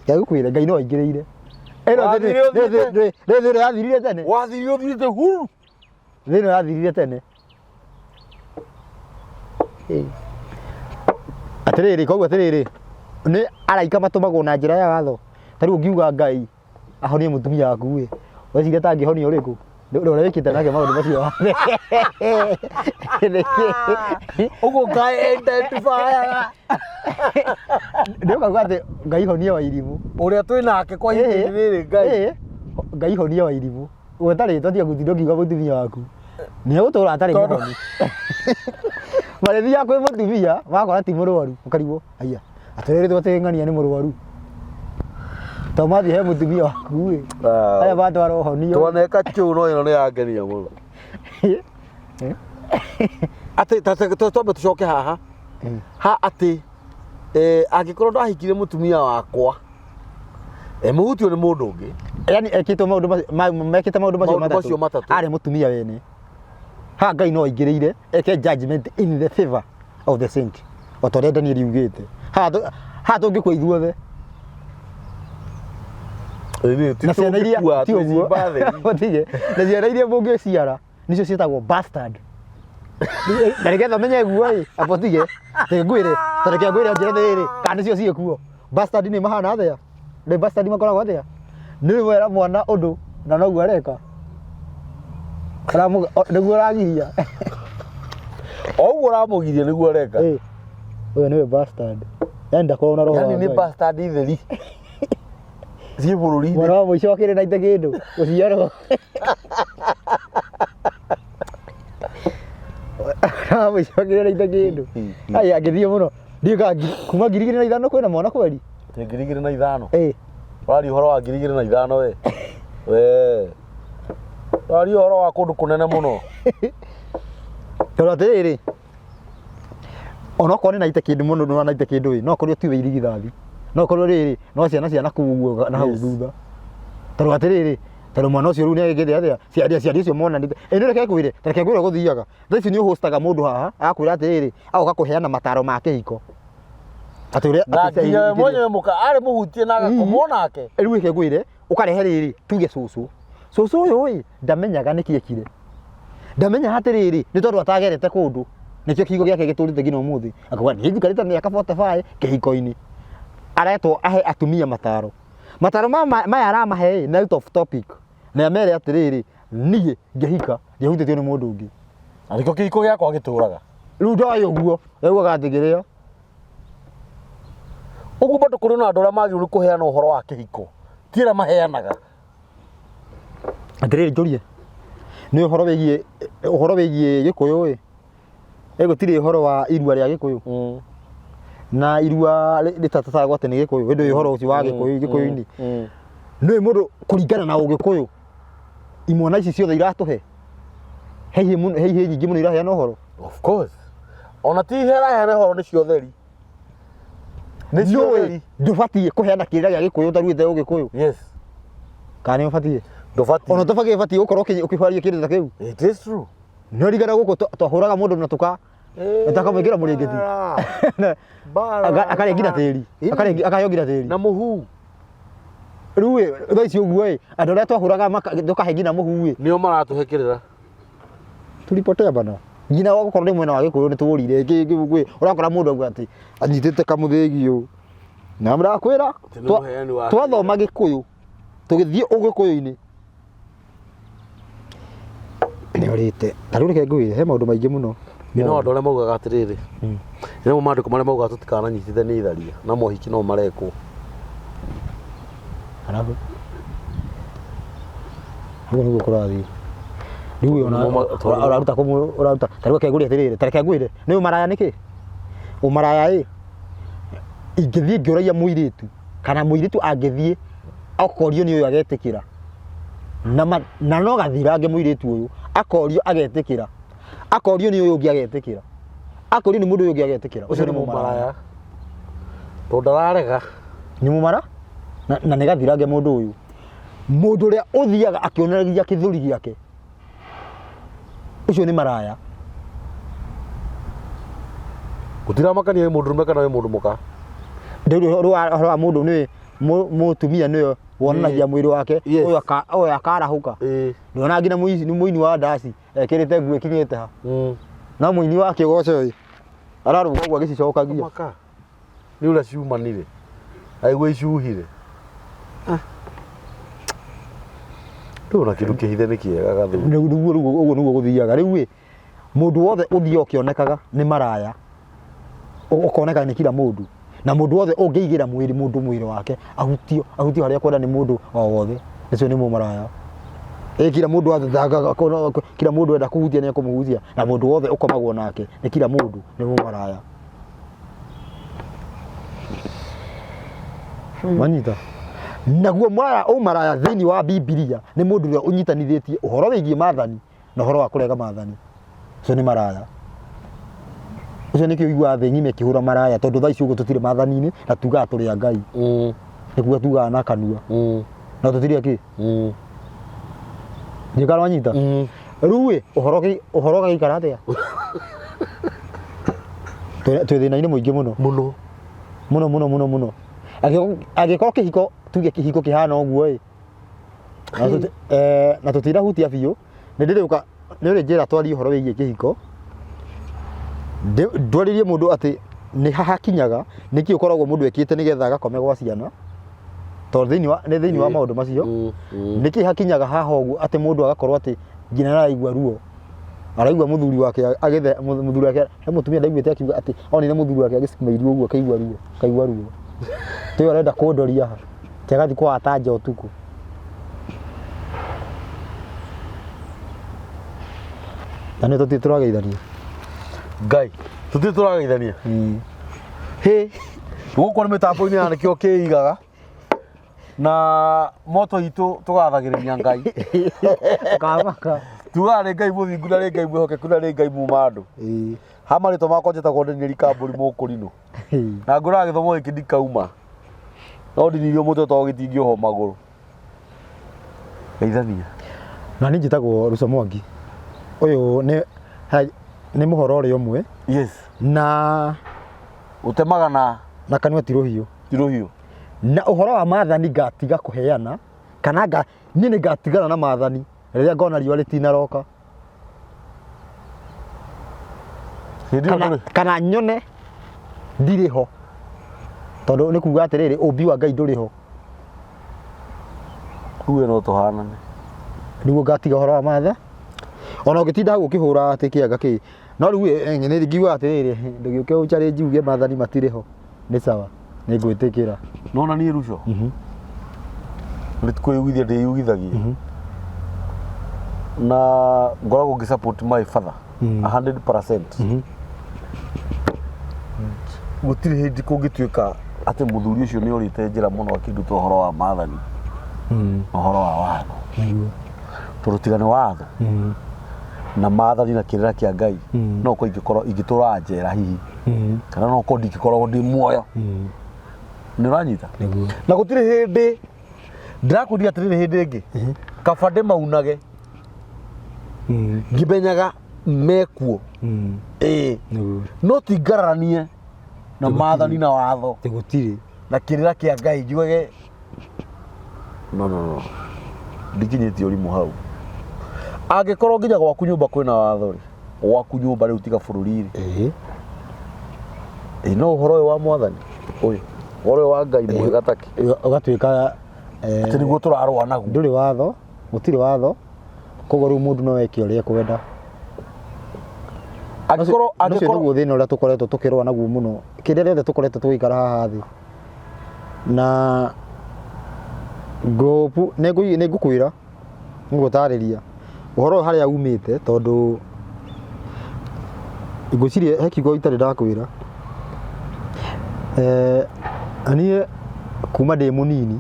Speaker 2: yagukwire Ngai no aingiriire Rĩrĩ yathirire tene.
Speaker 1: Wathirire uthirite huru.
Speaker 2: Rĩrĩ yathirire tene. Atiriri koguo atiriri. Ni araika matumagwo na njira ya watho. Tariu ngiuga Ngai ahonie mutumia waku we. Weciria tangĩhonia ũrĩkũ? Ũrĩa wĩkĩte nake maũndũ macio.
Speaker 1: Ũguo Ngai identifier.
Speaker 2: Ndio kauga atĩ Ngai honia wa Irimũ.
Speaker 1: Ũrĩa twĩ nake kwa ihinda rĩrĩ Ngai.
Speaker 2: Ngai honia wa Irimũ. Ũtarĩ twatia gũtinda ngiuga mutumia waku. Nĩ gũtũra atarĩ mũhoni. Marĩthia kwĩ mutumia wakora ti mũrwaru ũkarigwo aya. Atĩrĩrĩ twateng'ania nĩ mũrwaru. Tomathi he mutumia waku we. Aya batwara ũhonio.
Speaker 1: Twaneka kiuno ĩno nĩ yangenia mũno. Atĩ twambe tucoke haha. Ha atĩ angĩkorwo ndahikire mutumia wakwa mũhutio nĩ mũndũ ũngĩ.
Speaker 2: Yani ekĩtwo mekĩte maũndũ macio matatũ. Arĩ mutumia wene. Ha Ngai no aingĩrĩire eke judgment in the favor of the saint. Otorĩa Daniel yugĩte. Ha tũngĩkwa ithuothe. Na ciana iria ti ũguo. Na ciana iria mũngĩciara nicio ciĩtagwo bastard. Na nĩgetha menye guo ĩ apotige ngwĩre tareke ngwĩre njĩra rĩrĩ kana nicio ciĩkuo. Bastard nĩ mahana atĩa? Nĩ bastard makoragwo atĩa? Nĩ wera mwana ũndũ na noguo areka. Nĩguo ũragiria.
Speaker 1: Ũguo ũramũgiria nĩguo areka.
Speaker 2: Ũyũ nĩwe bastard. Yani ndakorwo na roho.
Speaker 1: Yani nĩ bastard theri. Zie bururi.
Speaker 2: Mwana wa mũico akĩrĩ na ite kĩndũ gũciarwo. Mũico akĩrĩ na ite kĩndũ. Ai angĩthiĩ mũno. Ndiũka kuma 2005 kwĩna mwana kweri.
Speaker 1: 2005. Wari ũhoro wa 2005 we. Wari ũhoro wa kũndũ kũnene mũno.
Speaker 2: Tondũ atĩrĩrĩ. Ona korwo na ite kĩndũ mũno no na ite kĩndũ we no korwo tiwe irigithathi. No korwo rĩrĩ no ciana kuguo na hau thutha. Tondũ atĩrĩrĩ tondũ mwana ũcio rĩu nĩ agĩgĩte atĩa ciari icio monanĩte. Nĩ reke kwĩre gũthiaga. Thaa ici nĩ ũhostaga mũndũ haha akwĩra atĩrĩrĩ agoka kũheana mataro ma kĩhiko.
Speaker 1: Atĩ mwenyewe mũka arĩ mũhutie na agakomwo nake.
Speaker 2: Rĩu reke kwĩre ũkarehe rĩrĩ tuge cũcũ. Cũcũ ũyũ ĩ ndamenyaga nĩkĩ ekire. Ndamenya atĩrĩrĩ nĩ tondũ atagerete kũndũ. Nĩkĩo kiugo gĩake gĩtũrĩte nginya ũmũthĩ. Akauga nĩ njikarĩte mĩaka 45 kĩhiko-inĩ. Aretwo ahe atumia mataro. Mataro maya aramahe na out of topic. Na mere atĩrĩrĩ niĩ ngĩhika ngĩhutĩtio nĩ mũndũ ũngĩ.
Speaker 1: Ariko kĩhiko gĩakwa gĩtũraga.
Speaker 2: Rĩu ndoĩ ũguo augaga atĩgĩrĩo.
Speaker 1: Ũguo bado kũrĩ na andũ arĩa magĩrĩirwo kũheana ũhoro wa kĩhiko tira maheanaga
Speaker 2: atiriri njurie nĩ ũhoro wĩgiĩ Gĩkũyũ ĩ gũtirĩ ũhoro wa irua rĩa Gĩkũyũ na irua rĩtatagwo atĩ nĩ Gĩkũyũ ndũĩ ũhoro ũcio wa Gĩkũyũ-inĩ nĩ mũndũ kũringana na Ũgĩkũyũ imwana ici ciothe iratũhe heihi nyingĩ mũno iraheana ũhoro
Speaker 1: of course ona ti heraheana ũhoro nĩ ciotheri
Speaker 2: ndũbatiĩ kũheana kĩrĩra gĩa Gĩkũyũ ũtaruĩte Ũgĩkũyũ
Speaker 1: yes
Speaker 2: kana nĩ ũbatiĩ
Speaker 1: ndũbatiĩ
Speaker 2: ona tũbatiĩ gũkorwo ũkĩhwaria kĩrĩra kĩu
Speaker 1: it is true
Speaker 2: nĩ ũrigana gũkũ twahũraga mũndũ na tũkamwĩkĩra mũrĩngĩti akarĩa nginya tĩri akaheo nginya tĩri
Speaker 1: na mũhu
Speaker 2: rĩu thaa ici ũguo andũ arĩa twahũraga tũkahe nginya mũhu
Speaker 1: nĩo maratũhe kĩrĩra
Speaker 2: tũripotea bana nginya gũkorwo nĩ mwena wa Gĩkũyũ nĩ tũũrire ũrakora mũndũ auga atĩ anyitĩte kamũthĩgi ũũ na mũrakwĩra twathoma Gĩkũyũ tũgĩthiĩ Ũgĩkũyũ-inĩ nĩ ũrĩte tarĩu reke ngwĩre he maũndũ maingĩ mũno
Speaker 1: no andũ arĩa maugaga atĩrĩrĩ nĩ maandĩko marĩa maugaga tũtikananyitithanie itharia na mohiki no marekwo
Speaker 2: arabu nĩguo kũrathiĩ rĩu ũraruta tarĩu reke ngwĩre atĩrĩrĩ tareke ngwĩre nĩ ũmaraya nĩkĩ ũmaraya ingĩthiĩ ngĩũragia mũirĩtu kana mũirĩtu angĩthiĩ akorio nĩ ũyũ agetĩkĩra na no gathirange mũirĩtu ũyũ akorio agetĩkĩra akorio nĩ ũyũ ũngĩ agetĩkĩra akorio nĩ mũndũ ũyũ ũngĩ agetĩkĩra
Speaker 1: ũcio nĩ mũmaraya tondũ ndararega
Speaker 2: nĩ mũmara na nĩ gathirange mũndũ ũyũ mũndũ ũrĩa ũthiaga akĩonagia gĩthũri gĩake ũcio nĩ maraya
Speaker 1: gũtiramakania wĩ mũndũrũme kana wĩ mũndũ mũka
Speaker 2: ũhoro wa mũndũ nĩ mũtumia nĩwe wonanagia mwĩrĩ wake ũyũ akarahũka ndona nginya mũini wa ndaci ekĩrĩte nguo ĩkinyĩte ha na mũini wa kĩgoco ararũga ũguo agĩcicokagia
Speaker 1: nĩ ũrĩa ciumanire aigua icuhire rĩu na kĩndũ kĩhithe nĩ kĩega gathũri
Speaker 2: ũguo nĩguo gũthiaga rĩu mũndũ wothe ũthiaga ũkĩonekaga nĩ maraya ũkoneka nĩ kila mũndũ na mũndũ wothe ũngĩigĩra mũndũ mwĩrĩ wake ahutio harĩa kwenda nĩ mũndũ o wothe ũcio nĩ mũmaraya kila mũndũ athangaga kila mũndũ enda kũhutia nĩ ekũmũhutia na mũndũ wothe ũkomagwo nake nĩ kila mũndũ nĩ mũmaraya manyita naguo ũmaraya thĩinĩ wa Bibilia nĩ mũndũ ũrĩa ũnyitanithĩtie ũhoro wĩgiĩ maathani na ũhoro wa kũrega maathani ũcio nĩ maraya ũcio nĩkĩo ũiguaga thĩ ng'ima ĩkĩhũra maraya tondũ thaa ici ũguo tũtirĩ maathani-inĩ na tugaga tũrĩ a Ngai nĩkuo tugaga na kanua na tũtirĩ akĩ njĩkara wanyita rĩu ũhoro gagĩikara atĩa twĩ thĩna-inĩ mũingĩ mũno angĩkorwo kĩhiko tuge kĩhiko kĩhana ũguo na tũtirahutia biũ nĩ ũrĩ njĩra twarie ũhoro wĩgiĩ kĩhiko ndwarĩrie mũndũ atĩ nĩ hakinyaga nĩkĩ ũkoragwo mũndũ ekĩte nĩgetha agakome gwa ciana tondũ thĩinĩ wa maũndũ macio nĩkĩ hakinyaga haha ũguo atĩ mũndũ agakorwo atĩ nginya araigua ruo araigua mũthuri wake mũthuri wake he mũtumia ndaiguĩte akiuga atĩ onire mũthuri wake agĩcima irio ũguo kaigua ruo tũyũ arenda kũndoria ha tegathi kwa atanja ũtukũ na nĩ tũtirĩ tũrageithania
Speaker 1: Ngai tũtirĩ tũrageithania gũkũ nĩ mĩtambo-inĩ ya nĩkĩo kĩigaga na moto itũ tũgathagĩrĩria Ngai tugaga nĩ Ngai mũthingu na nĩ Ngai mwĩhokeku na nĩ Ngai muma andũ ha marĩtwa makwa njĩtagwo Daniel Kambũri Mũkũrinũ na ngũraga gĩthomo gĩkĩ ndikauma no ndinirio mũtwe to gĩtingĩohwo magũrũ geithania
Speaker 2: na niĩ njĩtagwo Rusa Mwangi ũyũ nĩ mũhoro ũrĩa ũmwe na
Speaker 1: ũtemaga
Speaker 2: na kanua ti rũhiũ na ũhoro wa maathani ngatiga kũheana kana niĩ nĩ ngatigana na maathani rĩrĩa ngona riũa rĩtinaroka kana nyone ndirĩ ho tondũ nĩ kuga atĩrĩrĩ ũmbi wa Ngai ndũrĩ ho
Speaker 1: kuwe no tũhanane
Speaker 2: nĩguo ngatiga ũhoro wa maatha ona ũngĩtinda hau ũkĩhũra atĩ kĩanga kĩ no rĩu nĩ ngiuga atĩrĩrĩ ndũgĩũke ũnjarĩ njuge maathani matirĩ ho nĩ sawa nĩ ngwĩtĩkĩra
Speaker 1: nona niĩ Ruco kwĩyugithia ndĩyugithagia na ngoragwo ngĩ support my father 100%. Gũtirĩ hĩndĩ kũngĩtuĩka atĩ mũthuri ũcio nĩ orĩte njĩra mũno akĩnduta ũhoro wa maathani na ũhoro wa watho, tondũ tiga nĩ watho na maathani na kĩrĩra kĩa Ngai no ko ingĩkorwo ingĩtũra njera hihi kana no ko ndingĩkoragwo ndĩ muoyo. Nĩ ũranyita? Na gũtirĩ hĩndĩ ndĩrakũria atĩrĩrĩ, hĩndĩ ĩngĩ kaba ndĩmaunage ngĩmenyaga mekuo no tingararanie na maathani na watho
Speaker 2: gũtirĩ
Speaker 1: na kĩrĩra kĩa Ngai njugage no ndikinyĩtie ũrimũ hau. Angĩkorwo nginya gwaku nyũmba kwĩna watho rĩ, gwaku nyũmba rĩu tiga bũrũri rĩ, no ũhoro ũyũ wa mwathani ũyũ ũhoro ũyũ wa Ngai mwega takĩ
Speaker 2: ũgatuĩka
Speaker 1: atĩ nĩguo tũrarũa naguo.
Speaker 2: Ndũrĩ watho, gũtirĩ watho, koguo rĩu mũndũ no eke ũrĩa ekwenda. Ũcio nĩguo thĩna ũrĩa tũkoretwo tũkĩrũa naguo mũno, kĩrĩa rĩothe tũkoretwo tũgĩikara haha thĩ. Na ngũpu nĩngũkwĩra, ngũgũtarĩria ũhoro harĩa umĩte, tondũ ngwĩciria he kiugo itarĩ ndakwĩra. Niĩ kuma ndĩ mũnini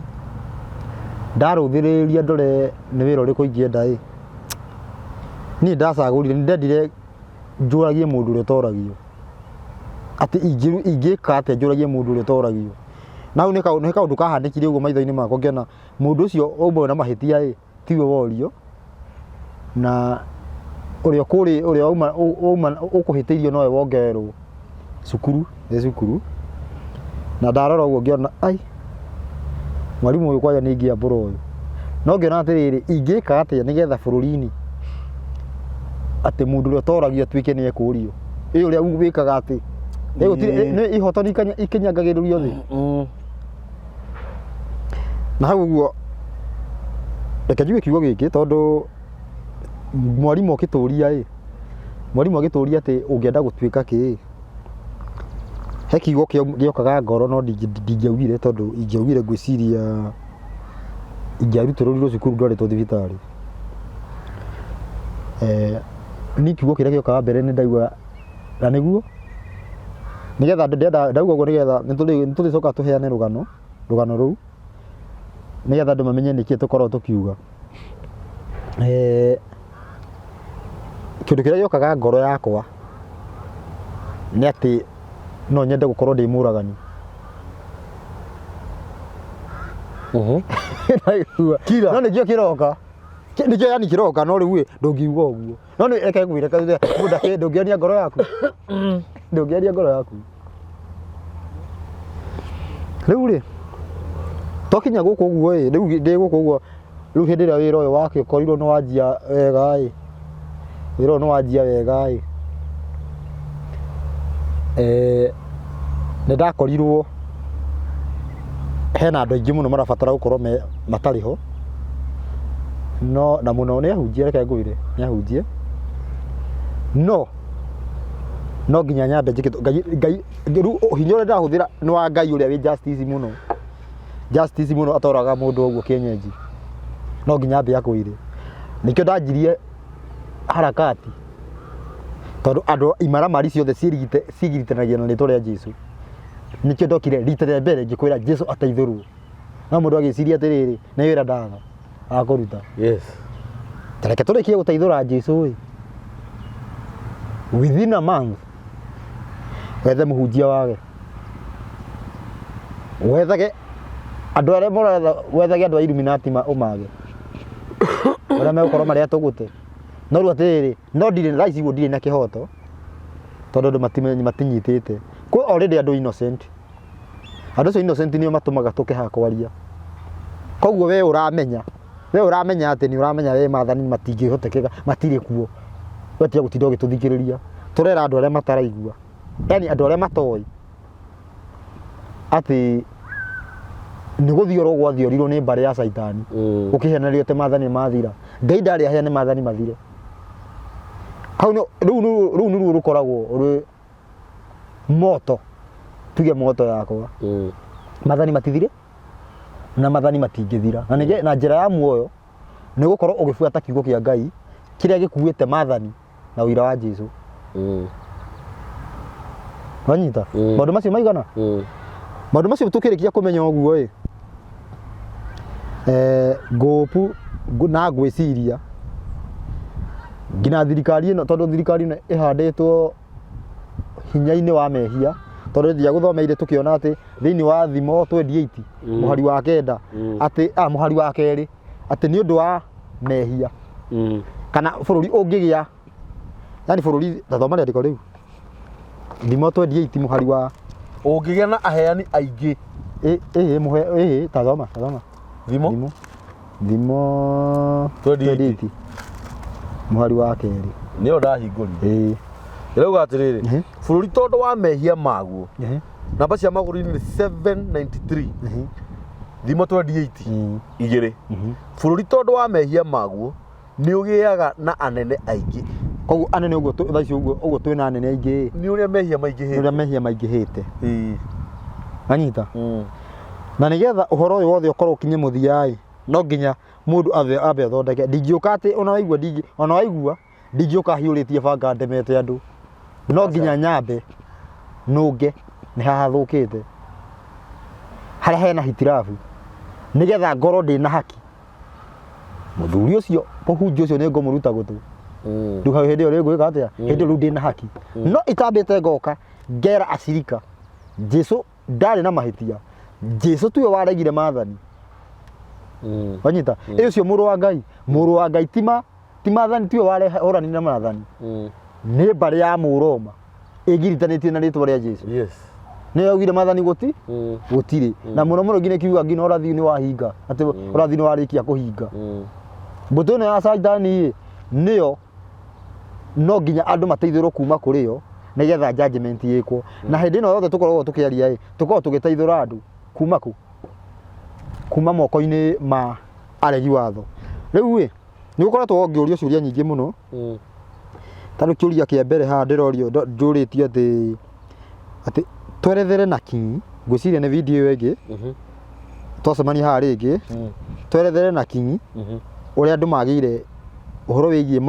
Speaker 2: ndarũthĩrĩria ndore nĩ wĩra ũrĩkũ ingĩenda ĩ, niĩ ndacagũrire, nĩndendire njũragie mũndũ ũrĩa ũtoragio, atĩ ingĩka atĩa njũragie mũndũ ũrĩa ũtoragio. Na hau nĩ kaũndũ kahanĩkire ũguo maitho-inĩ makwa, ngĩona mũndũ ũcio ũmwe na mahĩtia ĩ tiwe worio, na ũrĩa ũkũhĩtĩirio nowe wongererwo cukuru, na ndarora ũguo ngĩona ai mwarimũ ũyũ kwaja nĩ ingĩambũra ũyũ. No ngĩona atĩrĩrĩ, ingĩka atĩa nĩgetha bũrũri-inĩ atĩ mũndũ ũrĩa ũtoragio atuĩke nĩ ekũrio, ĩ ũrĩa wĩkaga atĩ nĩ ihotani ikinyangagĩrĩrio thĩ. Na hau ũguo reke njuge kiugo gĩkĩ, tondũ mwarimũ akĩtũria atĩ ũngĩenda gũtuĩka kĩ, he kiugo gĩokaga ngoro no ndingĩaugire, tondũ ingĩaugire ngwĩciria ingĩarutĩrũrirwo cukuru ndwarĩtwo thibitarĩ. Ni kiugo kĩrĩa gĩokaga mbere nĩ ndaigua na nĩguo nĩgetha ndauga ũguo nĩgetha nĩtũrĩcoka tũheane rũgano rũu nĩgetha andũ mamenye nĩkĩĩ tũkoragwo tũkiuga. Kĩndũ kĩrĩa gĩokaga ngoro yakwa nĩ atĩ no nyende gũkorwo ndĩ mũragani. No nĩkĩo kĩroka, nĩkĩo yani kĩroka, no rĩu ndũngiuga ũguo. No reke ngwĩre ndũngĩania ngoro yaku, ndũngĩania ngoro yaku. Rĩu rĩ twakinya gũkũ ũguo ĩ, rĩu ndĩ gũkũ ũguo, rĩu hĩndĩ ĩrĩa wĩra ũyũ wake ũkorirwo nĩ wanjia wega ĩ, wĩra ũyũ nĩ wanjia wega ĩ, nĩ ndakorirwo hena andũ aingĩ mũno marabatara gũkorwo matarĩ ho, no na mũno nĩ ahunjia, reke ngwĩre nĩ ahunjia, no nginya nyambe njĩke Ngai, rĩu hinya ũrĩa ndahũthĩra nĩ wa Ngai ũrĩa wĩ justice mũno, atoraga mũndũ ũguo kĩenyenji, no nginya ambe akwĩre. Nĩkĩo ndanjirie harakati, tondũ andũ imaramari ciothe ciĩgiritanagia na rĩtwa rĩa Jesũ. Nĩkĩo ndokire rita rĩa mbere ngĩkwĩra Jesũ ateithũrwo, no mũndũ agĩciria atĩrĩrĩ nĩ wĩra ndaga akũruta. Reke tũrĩkie gũteithũra Jesũ ĩ, within a month wethe mũhunjia wage, wethage andũ arĩa moretha, wethage andũ a Illuminati ũmage arĩa megũkorwo marĩa tũgũte. No rĩu atĩrĩrĩ, no ndirĩ thaa ici ndirĩ na kĩhoto, tondũ andũ matinyitĩte. Kwĩ already andũ innocent, andũ acio innocent nĩo matũmaga tũke haha kwaria. Koguo we ũramenya atĩ nĩ ũramenya we maathani matingĩhotekeka, matirĩ kuo, we tiga gũtinda ũgĩtũthikĩrĩria. Tũrera andũ arĩa mataraigua, yani andũ arĩa matoĩ atĩ nĩ gũthiorwo gwathiũrirwo nĩ mbarĩ ya caitani, ũkĩhenererio te maathani mathira. Ngai ndarĩ aheane maathani mathire. Hau rĩu nĩruo rũkoragwo rwĩ moto, tuge moto yakwa. Maathani matithire, na mathani matingĩthira na njĩra ya muoyo nĩ gũkorwo ũgĩbuata kiugo kĩa Ngai kĩrĩa gĩkuĩte mathani na ũira wa Jesũ. Wanyita maũndũ macio maigana maũndũ macio tũkĩrĩkia kũmenya ũguo ngũpu na ngwĩciria nginya thirikari ĩno tondũ thirikari ĩno ĩhandĩtwo hinya-inĩ wa mehia tondũ thia gũthomeire tũkĩona atĩ thĩinĩ wa thimo 28 mũhari wa kenda atĩ mũhari wa kerĩ atĩ nĩ ũndũ wa mehia kana bũrũri ũngĩgĩa yani bũrũri tathoma rĩandĩko rĩu thimo 28 mũhari wa
Speaker 1: ũngĩgĩa na aheani aingĩ
Speaker 2: tathoma thimo 28 mũhari wa kerĩ
Speaker 1: nĩyo ndahingũrire ĩrauga atĩrĩrĩ bũrũri tondũ wa mehia maguo namba cia magũrũ nĩ 793 thimo 28 igĩrĩ bũrũri tondũ wa mehia maguo nĩ ũgĩaga na anene aingĩ.
Speaker 2: Koguo anene ũguo thaa ici ũguo twĩna anene aingĩ
Speaker 1: nĩ ũrĩa mehia maingĩhĩte
Speaker 2: anyita na nĩgetha ũhoro ũyũ wothe ũkorwo ũkinye mũthia no nginya mũndũ ambe athondeke. Ndingĩũka atĩ ona waigua ndingĩũka hiũrĩtie banga ndemete andũ, no nginya nyambe nũnge nĩ haha thũkĩte harĩa hena hitirabu nĩgetha ngorwo ndĩ na haki. Mũthuri ũcio mũhunjia ũcio nĩ ngũmũruta gũtũ rĩu hau hĩndĩ ĩyo rĩngwĩka atĩa hĩndĩ rĩu ndĩ na haki no itambĩte ngoka ngera acirika Jesũ ndarĩ na mahĩtia. Jesũ tiwe waregire mathani wanyita ũcio mũrũ wa Ngai ti mathani tiwe warehũranire na mathani nĩ mbarĩ ya Mũroma ĩgiritanĩtie na rĩtwa rĩa Jesũ. Nĩ yaugire mathani gũtirĩ na mũno mũno nginya kiuga nginya ũrathi nĩ wahinga atĩ ũrathi nĩ warĩkia kũhinga. Mbũtũ ĩno ya Saitani nĩyo no nginya andũ mateithĩrwo kuma kũrĩ yo nĩgetha judgment ĩkwo na hĩndĩ ĩno yothe tũkoragwo tũkĩaria tũkoragwo tũgĩteithũra andũ kuma moko-inĩ ma aregi watho. Rĩu nĩ ũkoretwo ngĩũrio ciũria nyingĩ mũno tarĩ kĩũria kĩa mbere haha ndĩrorio njũrĩtio atĩ twerethere na kinyi ngwĩciria nĩ video ĩyo ĩngĩ twacemania haha rĩngĩ twerethere na kinyi ũrĩa andũ magĩire ũhoro wĩgiĩ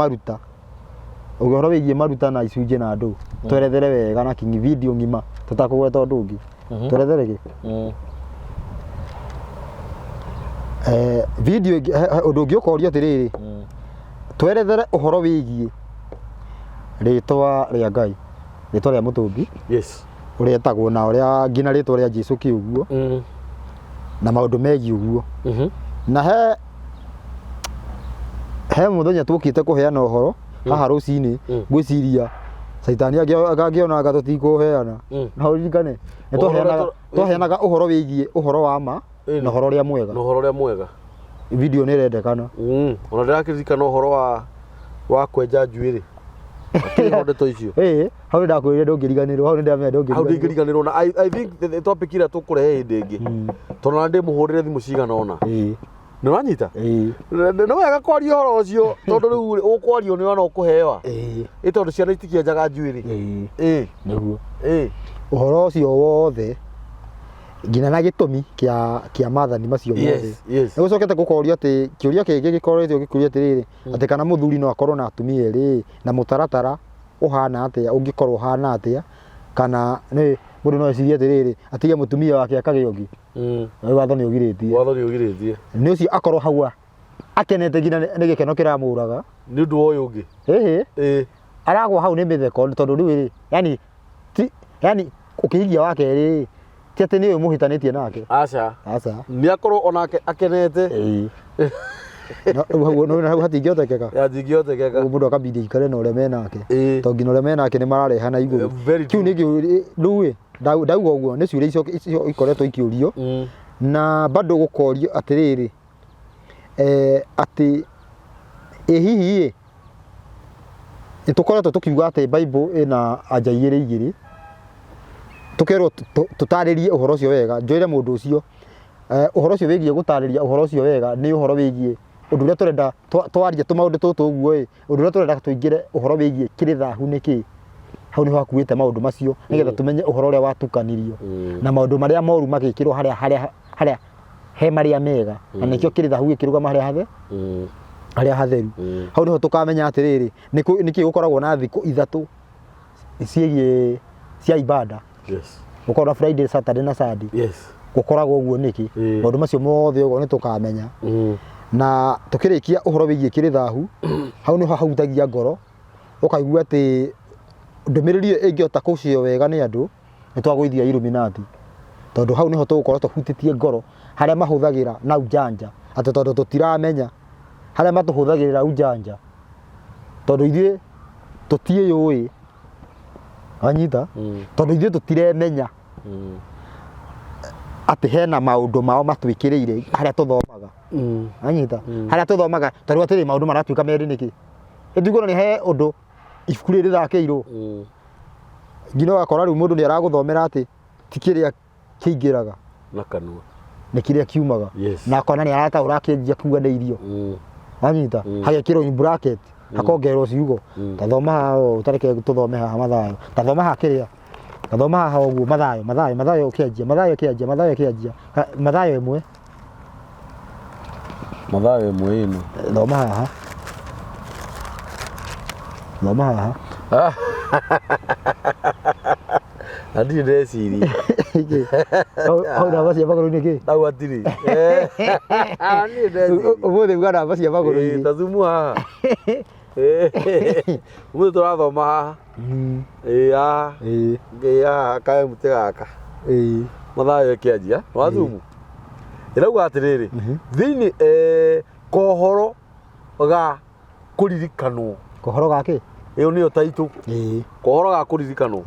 Speaker 2: maruta na icunjĩ na andũ twerethere wega na kinyi video ng'ima tũtakũgweta ũndũ ũngĩ twerethere kĩ video ũndũ ũngĩ ũkorio atĩrĩrĩ twerethere ũhoro wĩgiĩ rĩtwa rĩa Ngai rĩtwa rĩa Mũtũmbi ũrĩa etagwo na ũrĩa nginya rĩtwa rĩa Jesũ kĩuguo na maũndũ megiĩ ũguo na he mũthenya tũkĩte kũheana ũhoro haha rũcinĩ ngwĩciria Saitani angĩona anga tũtikũheana na ũririkane twaheanaga ũhoro wĩgiĩ ũhoro wa ma na ũhoro ũrĩa mwega video nĩ ĩrendekana
Speaker 1: ona ndĩrakĩririkana ũhoro wa kwenja njuĩrĩ akĩhondeto icio
Speaker 2: hau ndakwĩrire ndũngĩriganĩrwo hau
Speaker 1: ndĩngĩriganĩrwo na I think the topic ĩrĩa tũkũrehe hĩndĩ ĩngĩ tondũ na ndĩmũhũrĩre thimũ cigana ona nĩ wanyita nĩ wega kwaria ũhoro ũcio tondũ rĩu ũkwario nĩ ona ũkũhewa tondũ ciana itikĩenjaga njuĩrĩ
Speaker 2: nĩguo ũhoro ũcio wothe nginya na gĩtũmi kĩa mathani macio mothe nĩ gũcokete gũkorio atĩ kĩũria kĩngĩ gĩkoretwo gĩkũrio atĩrĩrĩ atĩ kana mũthuri no akorwo na atumia erĩ na mũtaratara ũhana atĩa ũngĩkorwo ũhana atĩa kana mũndũ no ecirie atĩrĩrĩ atige mũtumia wake akagĩa ũngĩ watho nĩ ũgirĩtie nĩ ũcio akorwo hau akenete nginya nĩ gĩkeno kĩramũraga
Speaker 1: nĩ ũndũ wa ũyũ ũngĩ
Speaker 2: aragwa hau nĩ mĩtheko tondũ rĩu yani ũkĩhigia wa kerĩ ti atĩ nĩwe mũhitanĩtie nake
Speaker 1: aca nĩ akorwo onake akenete
Speaker 2: no hatingĩhotekeka mũndũ akambindi aikare na ũrĩa menake tondũ nginya ũrĩa menake nĩ mararehana igũrũ kĩu nĩ rĩu ndauga ũguo nĩ ciũria icio ikoretwo ikĩũrio na bado gũkorio atĩrĩrĩ atĩ hihi nĩ tũkoretwo tũkiuga atĩ Bible ĩna anja igĩrĩ tũkerwo tũtarĩrie ũhoro ũcio wega njoire mũndũ ũcio ũhoro ũcio wĩgiĩ gũtarĩria ũhoro ũcio wega nĩ ũhoro wĩgiĩ ũndũ ũrĩa tũrenda twaria tũmaũndũ tũtũ ũguo ũndũ ũrĩa tũrenda tũingĩre ũhoro wĩgiĩ kĩrĩ thahu nĩkĩ hau nĩho hakuĩte maũndũ macio nĩgetha tũmenye ũhoro ũrĩa watukanirio na maũndũ marĩa moru magĩkĩrwo harĩa he maria mega na nikio kirithahu gikirugama haria hatheru hau niho tukamenya atiriri niki gukoragwo na thiku ithatu ciĩgie cia ibada gukorwo Friday Saturday na Sunday gukoragwo uguo niki maundu macio mothe uguo ni tukamenya na tukirikia uhoro wigie kirithahu hau niho hautagia ngoro ukaigua ati ndumiriri ingiota kucio wega ni andu nitwagwithia Illuminati tondu hau niho tugukorwo tuhutitie ngoro haria mahuthagira na ujanja ati tondu tutiramenya haria matuhuthagirira ujanja tondu ithie tutiiyui anyita tondu ithie tutiremenya ati hena maundu mao matwikiriire haria tuthomaga anyita haria tuthomaga tondu atiri maundu maratwika meri niki ndigona ni he undu ibuku riri rakeirwo ngino akora riu mundu ni araguthomera ati tikiria kiingiraga
Speaker 1: na kanua
Speaker 2: ni kiria kiumaga na akona ni arataura akienjia kuga ni irio anyita hagekirwo in bracket akongerwo ciugo tathoma utareke tuthome haha mathayo tathoma haha kiria tathoma haha uguo mathayo ukianjia mathayo imwe ino thoma haha
Speaker 1: Andi ndeciri
Speaker 2: au na bacia maguru ni ki
Speaker 1: au atiri ani ndeciri
Speaker 2: umuthi bwana bacia maguru ni
Speaker 1: tazumu haha umuthi turathoma haha kae muti gaka mathayo kianjia wathumu irauga atiriri thiini kohoro ga kuririkanwo
Speaker 2: kohoro gake
Speaker 1: iyo niyo taitu kohoro ga kuririkanwo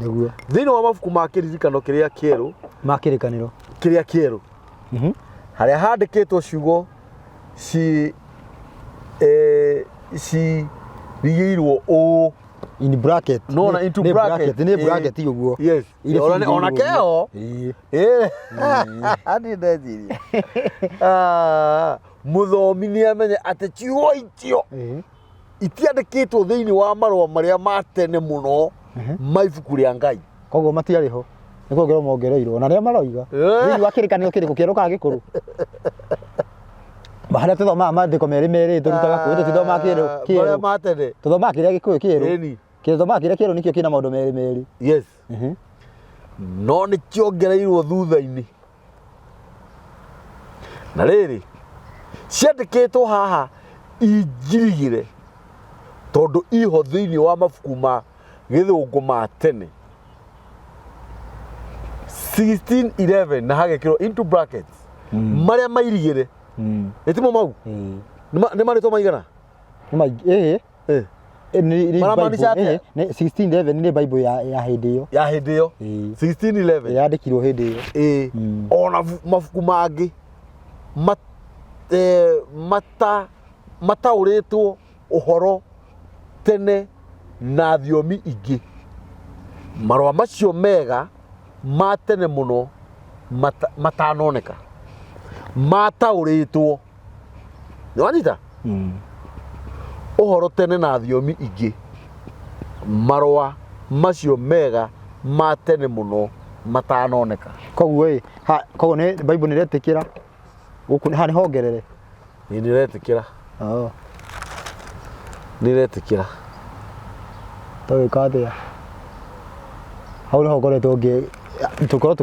Speaker 1: thiini wa mabuku ma kiririkano kiria kieru
Speaker 2: makirikaniro
Speaker 1: kiria kieru haria handikitwo ciugo ci rigirwo o
Speaker 2: in bracket
Speaker 1: no na into bracket
Speaker 2: ni bracket uguo
Speaker 1: yes ona keo andi ndeciri muthomi ni amenye ati ciugo itio itiandikitwo thiini wa marua maria matene muno maibuku ria Ngai
Speaker 2: koguo matiariho nikuongerwo mongereirwo na ria maroiga thiini wa kirikanio kiriku kieru ka gikuru baharia tuthoma maandiko meri turutaga kuo tuthoma kieru
Speaker 1: maria matene
Speaker 2: tuthoma kiria gikuyu kieru tuthoma kiria kieru nikio kina maundu meri
Speaker 1: yes no ni kiongereirwo thutha-ini na riri ciandikitwo haha injirigire tondu iho thiini wa mabuku ma githungu ma tene 1611 na hagekirwo into brackets maria mairigire etimo mau ni marito maigana
Speaker 2: ni mai ni Bible 1611 ni Bible ya hindi iyo
Speaker 1: 1611
Speaker 2: yandikirwo hindi iyo
Speaker 1: ona mabuku mangi matauritwo uhoro tene na thiomi ingi marua macio mega matene muno matanoneka matauritwo niwanyita uhoro tene na thiomi ingi marua macio mega matene muno matanoneka
Speaker 2: koguo ni Bible ni retikira guku ni hongerere
Speaker 1: ni retikira ni retikira
Speaker 2: tawikathia hau ni hongoretwo tukorwo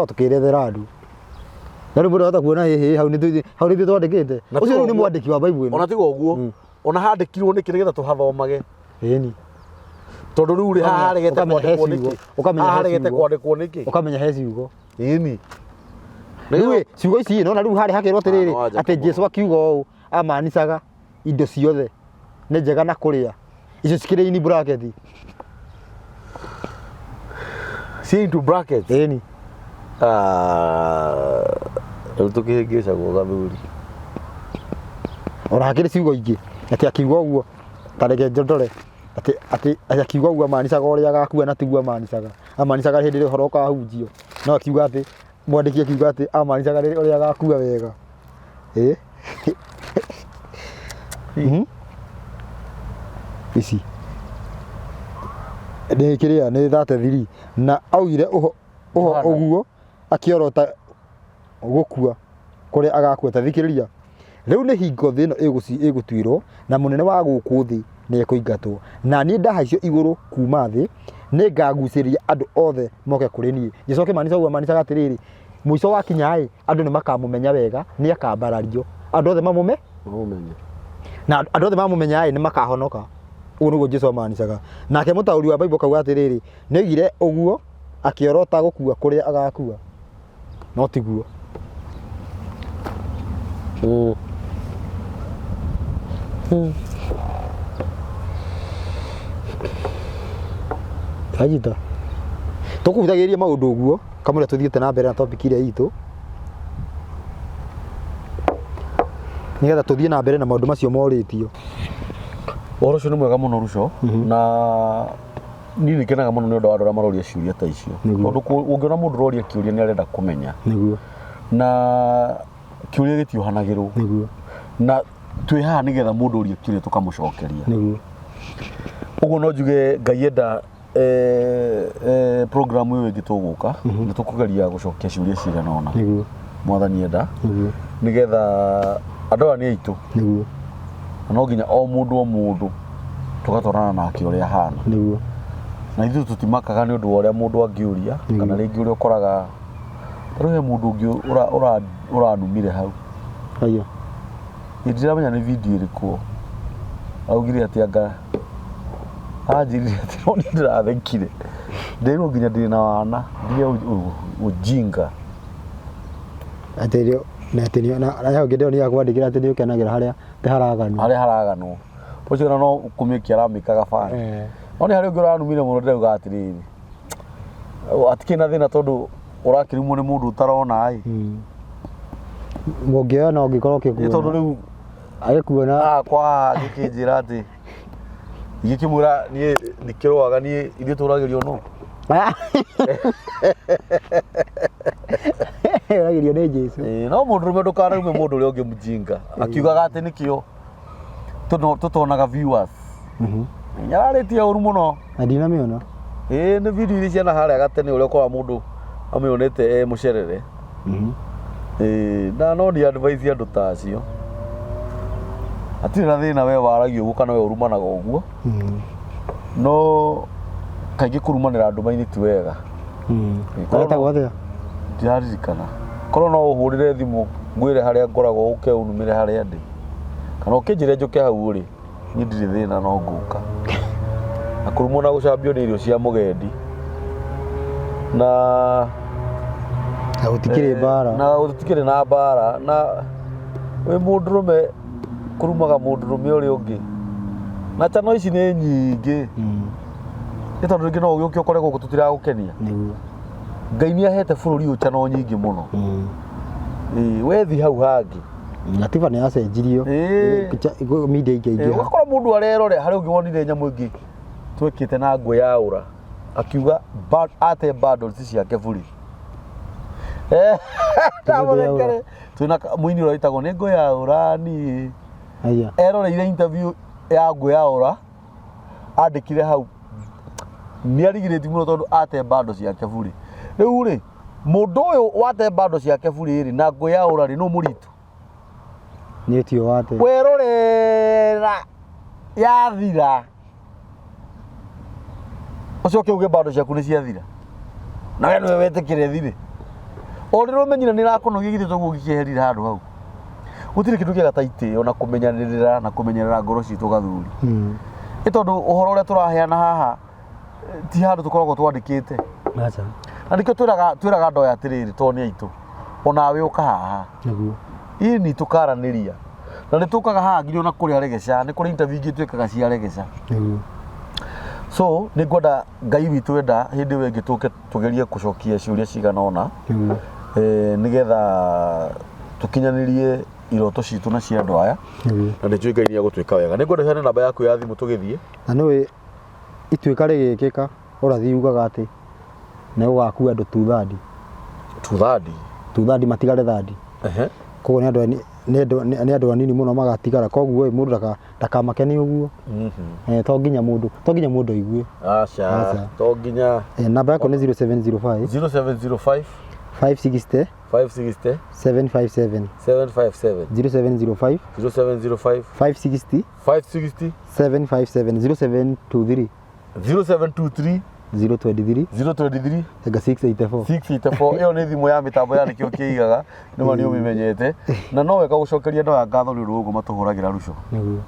Speaker 2: tukirethera andu na riu hata kuona hau ni twandikite ucio ni mwandiki wa Bible
Speaker 1: ona tigo uguo ona handikirwo ni kiregetha tuhathomage
Speaker 2: ni
Speaker 1: tondu riu ri haregete kwandikwo niki
Speaker 2: ukamenya he ciugo
Speaker 1: ni
Speaker 2: riu ciugo ici no na riu hari hakirwo atiriri ati Jesu akiuga uu amanicaga indo ciothe ni njega na kuria icio cikire in bracket
Speaker 1: si into brackets
Speaker 2: ni
Speaker 1: tukihingicagwo gathuri
Speaker 2: ona hakiri ciugo ingi ati akiuga uguo tareke njondore ati akiuga uguo amanicaga uria gakua na tiguo amanicaga hindi ri horo kahunjio no akiuga ati mwandiki akiuga ati amanicaga uria gakua wega ici ni kiria ni 33 na augire uguo akiorota gukua kuria agakua tathikiriria riu ni hingo thino igutuirwo na munene wa guku thi ni ekuingatwo na ni ndahaicio iguru kuma thi ni ngaguciriria andu othe moke kuri nie gicoke manisha uga manisha gatiriri muico wa kinyai andu ni makamumenya wega ni akambarario andu othe mamumenye na andu othe mamumenya ni makahonoka uguo niguo Jesu amanishaga nake mutauri wa Bible kauga atiriri nigire uguo akiorota gukua kuria agakua no tiguo Ajita tukuvithagiria maundu uguo kamwe tuthiete na mbere na topic ile itu nigetha tuthie na mbere na maundu macio moritio
Speaker 1: Uhoro ucio ni mwega muno Ruco na ni nikenaga muno ni undu wa andũ arĩa maroria ciũria ta icio tondu ungiona mundu roria kiũria ni arenda kumenya
Speaker 2: niguo
Speaker 1: na kiũria gĩtiohanagĩrwo
Speaker 2: niguo
Speaker 1: na twĩ haha nigetha mundu ũria kiũria tukamũcokeria
Speaker 2: niguo
Speaker 1: uguo no njuge Ngai enda program ĩyo ĩngĩ tũgũka nĩ tũkũgeria gũcokia ciũria cigana ũna
Speaker 2: niguo
Speaker 1: mwathani enda
Speaker 2: niguo
Speaker 1: nigetha andũ aya nĩ aitũ
Speaker 2: niguo
Speaker 1: no nginya o mundu tugatwarana nake ũrĩa ahana
Speaker 2: niguo
Speaker 1: na ithuĩ tũtimakaga nĩ ũndũ wa ũrĩa mũndũ angĩũria kana rĩngĩ ũrĩa ũkoraga rĩu he mũndũ ũngĩ ũranumire hau
Speaker 2: aiyo
Speaker 1: ndiramenya nĩ video ĩrĩkũ augire atĩ anga anjirire atĩ no niĩ ndĩrathekire ndĩrwo nginya ndĩ na wana nginya ujinga
Speaker 2: aterio na atenio na yao ngĩndeo nĩ akwandĩkĩra atĩ nĩ ũkenagĩra harĩa haraganwo
Speaker 1: ũcio kana no kũmĩkia aramĩkaga bana no nĩ harĩ ũngĩ ũranumire mũno ndĩrauga atĩrĩrĩ atikĩna thĩna tondũ ũrakĩrumwo nĩ mũndũ ũtarona
Speaker 2: mũngĩoya na ũngĩkorwo ũkĩkuona
Speaker 1: tondũ rĩu
Speaker 2: agĩkuona
Speaker 1: kwa gĩkĩnjĩra atĩ igĩkĩmwĩra niĩ ndikĩrũaga niĩ ithuĩ tũragĩrio no
Speaker 2: ũragĩrio nĩ Jesu
Speaker 1: no mũndũrũme ndũkanarume mũndũ ũrĩa ũngĩ mũjinga akiugaga atĩ nĩkĩo tũtonaga viewers nyararĩtie ũru mũno
Speaker 2: na ndinamĩona
Speaker 1: nĩ video iria ciana harĩa gatene ũrĩa ũkoraga mũndũ amĩonete mũcerere na no ni advice andũ ta acio atirĩ na thĩna we waragio ũguo kana we ũrumanaga ũguo no kaingĩ kũrumanĩra nduma-inĩ ti wega
Speaker 2: etagwo atĩa
Speaker 1: ndiaririkana korwo no ũhũrĩre thimũ ngwĩre harĩa ngoragwo ũke ũnumĩre harĩa ndĩ kana ũkĩnjĩre njũke hau ũrĩ niĩ ndirĩ thĩna no ngũka na kũrumwo na gũcambio nĩ irio cia mũgendi na
Speaker 2: gũtikĩrĩ mbara
Speaker 1: na gũtikĩrĩ na mbara na wĩ mũndũrũme kũrumaga mũndũrũme ũrĩa ũngĩ na chano ici nĩ nyingĩ nĩ tondũ rĩngĩ no ũgĩũke ũkore gũkũ tũtiragũkenia Ngai nĩ ahete bũrũri ũyũ chano nyingĩ mũno wethi hau hangĩ
Speaker 2: Gatiba nĩ yacenjirio media ingĩ
Speaker 1: ũgakora mũndũ arerore harĩ ũngĩ wonire nyamũ ĩngĩ twĩkĩte na ngũ ya ũra akiuga ate bundles ciake buri twĩna mũini ũrĩa wĩtagwo nĩ ngũ ya ũra niĩ eroreire interview ya ngũ ya ũra andĩkire hau nĩ arigĩrĩti mũno tondũ ate bundles ciake buri rĩu rĩ mũndũ ũyũ wate bundles ciake buri rĩ na ngũ ya ũra rĩ no mũritũ
Speaker 2: nĩ tio wate
Speaker 1: werorera yathira ucoke uge bundles ciaku nĩ ciathira na we nĩwe wetĩkĩra thire orĩrwo menyina nĩ rakũnogia githĩ toguo gĩkĩherire handũ hau gũtirĩ kĩndũ kĩega ta itĩo na kũmenyanĩrĩra na kũmenyerera ngoro citũ gathuri nĩ tondũ ũhoro ũrĩa tũraheana haha ti handũ tũkoragwo twandĩkĩte na nĩkĩo twĩraga andũ aya atĩrĩrĩ tondũ nĩ aitũ onawe ũka haha ini tukaranĩria na nĩ tũkaga haha nginya ona kũrĩa Regeca nĩ kũrĩ interview ingĩ twĩkaga cia Regeca so nĩ ngwenda Ngai witũ enda hĩndĩ ĩyo ĩngĩ tũke tũgerie gũcokia ciũria cigana ũna nĩgetha tũkinyanĩrie iroto citũ na cia andũ aya na nĩ njũĩ Ngai nĩ agũtwĩka wega nĩ ngwenda heane namba yaku ya thimũ tũgĩthiĩ
Speaker 2: na nĩwe ituĩka rĩgĩkĩka ũrathi ugaga atĩ nĩ ũgakua andũ tuthandi matigare thandi koguo nĩ andũ anini mũno magatigara koguo mũndũ ndakamakeni ũguo to nginya mũndũ aigue
Speaker 1: aca to nginya
Speaker 2: namba yako nĩ 0705 560
Speaker 1: 560
Speaker 2: 757
Speaker 1: 757
Speaker 2: 0705
Speaker 1: 0705
Speaker 2: 560
Speaker 1: 560
Speaker 2: 757 0723
Speaker 1: 0723
Speaker 2: 023
Speaker 1: 023
Speaker 2: ega 684
Speaker 1: 684 iyo ni thimu ya mitambo ya nikio kiigaga nima ni umimenyete na no weka gucokeria ndo ya ngatho ni rugo matuhuragira ruco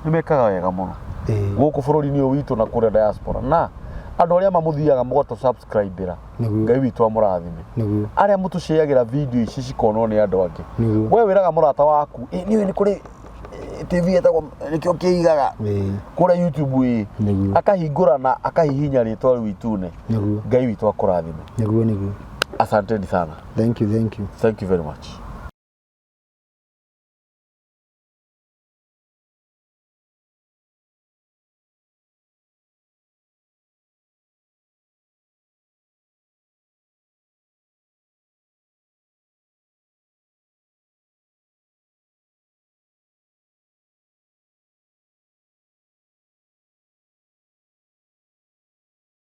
Speaker 1: ni mekaga wega muno guku bururi-ini uyu witu na kuria diaspora na andu aria mamuthiaga mugoto subscribe-ra ngai witu amurathime aria mutuciagira video ici cikonwo ni andu angi we wiraga murata waku niwe ni kuri TV etagwo nikio kiigaga kuria YouTube akahingura na akahihinya ritwa riu itune ngai witu akurathime
Speaker 2: niguo
Speaker 1: asante sana
Speaker 2: thank you
Speaker 1: very much.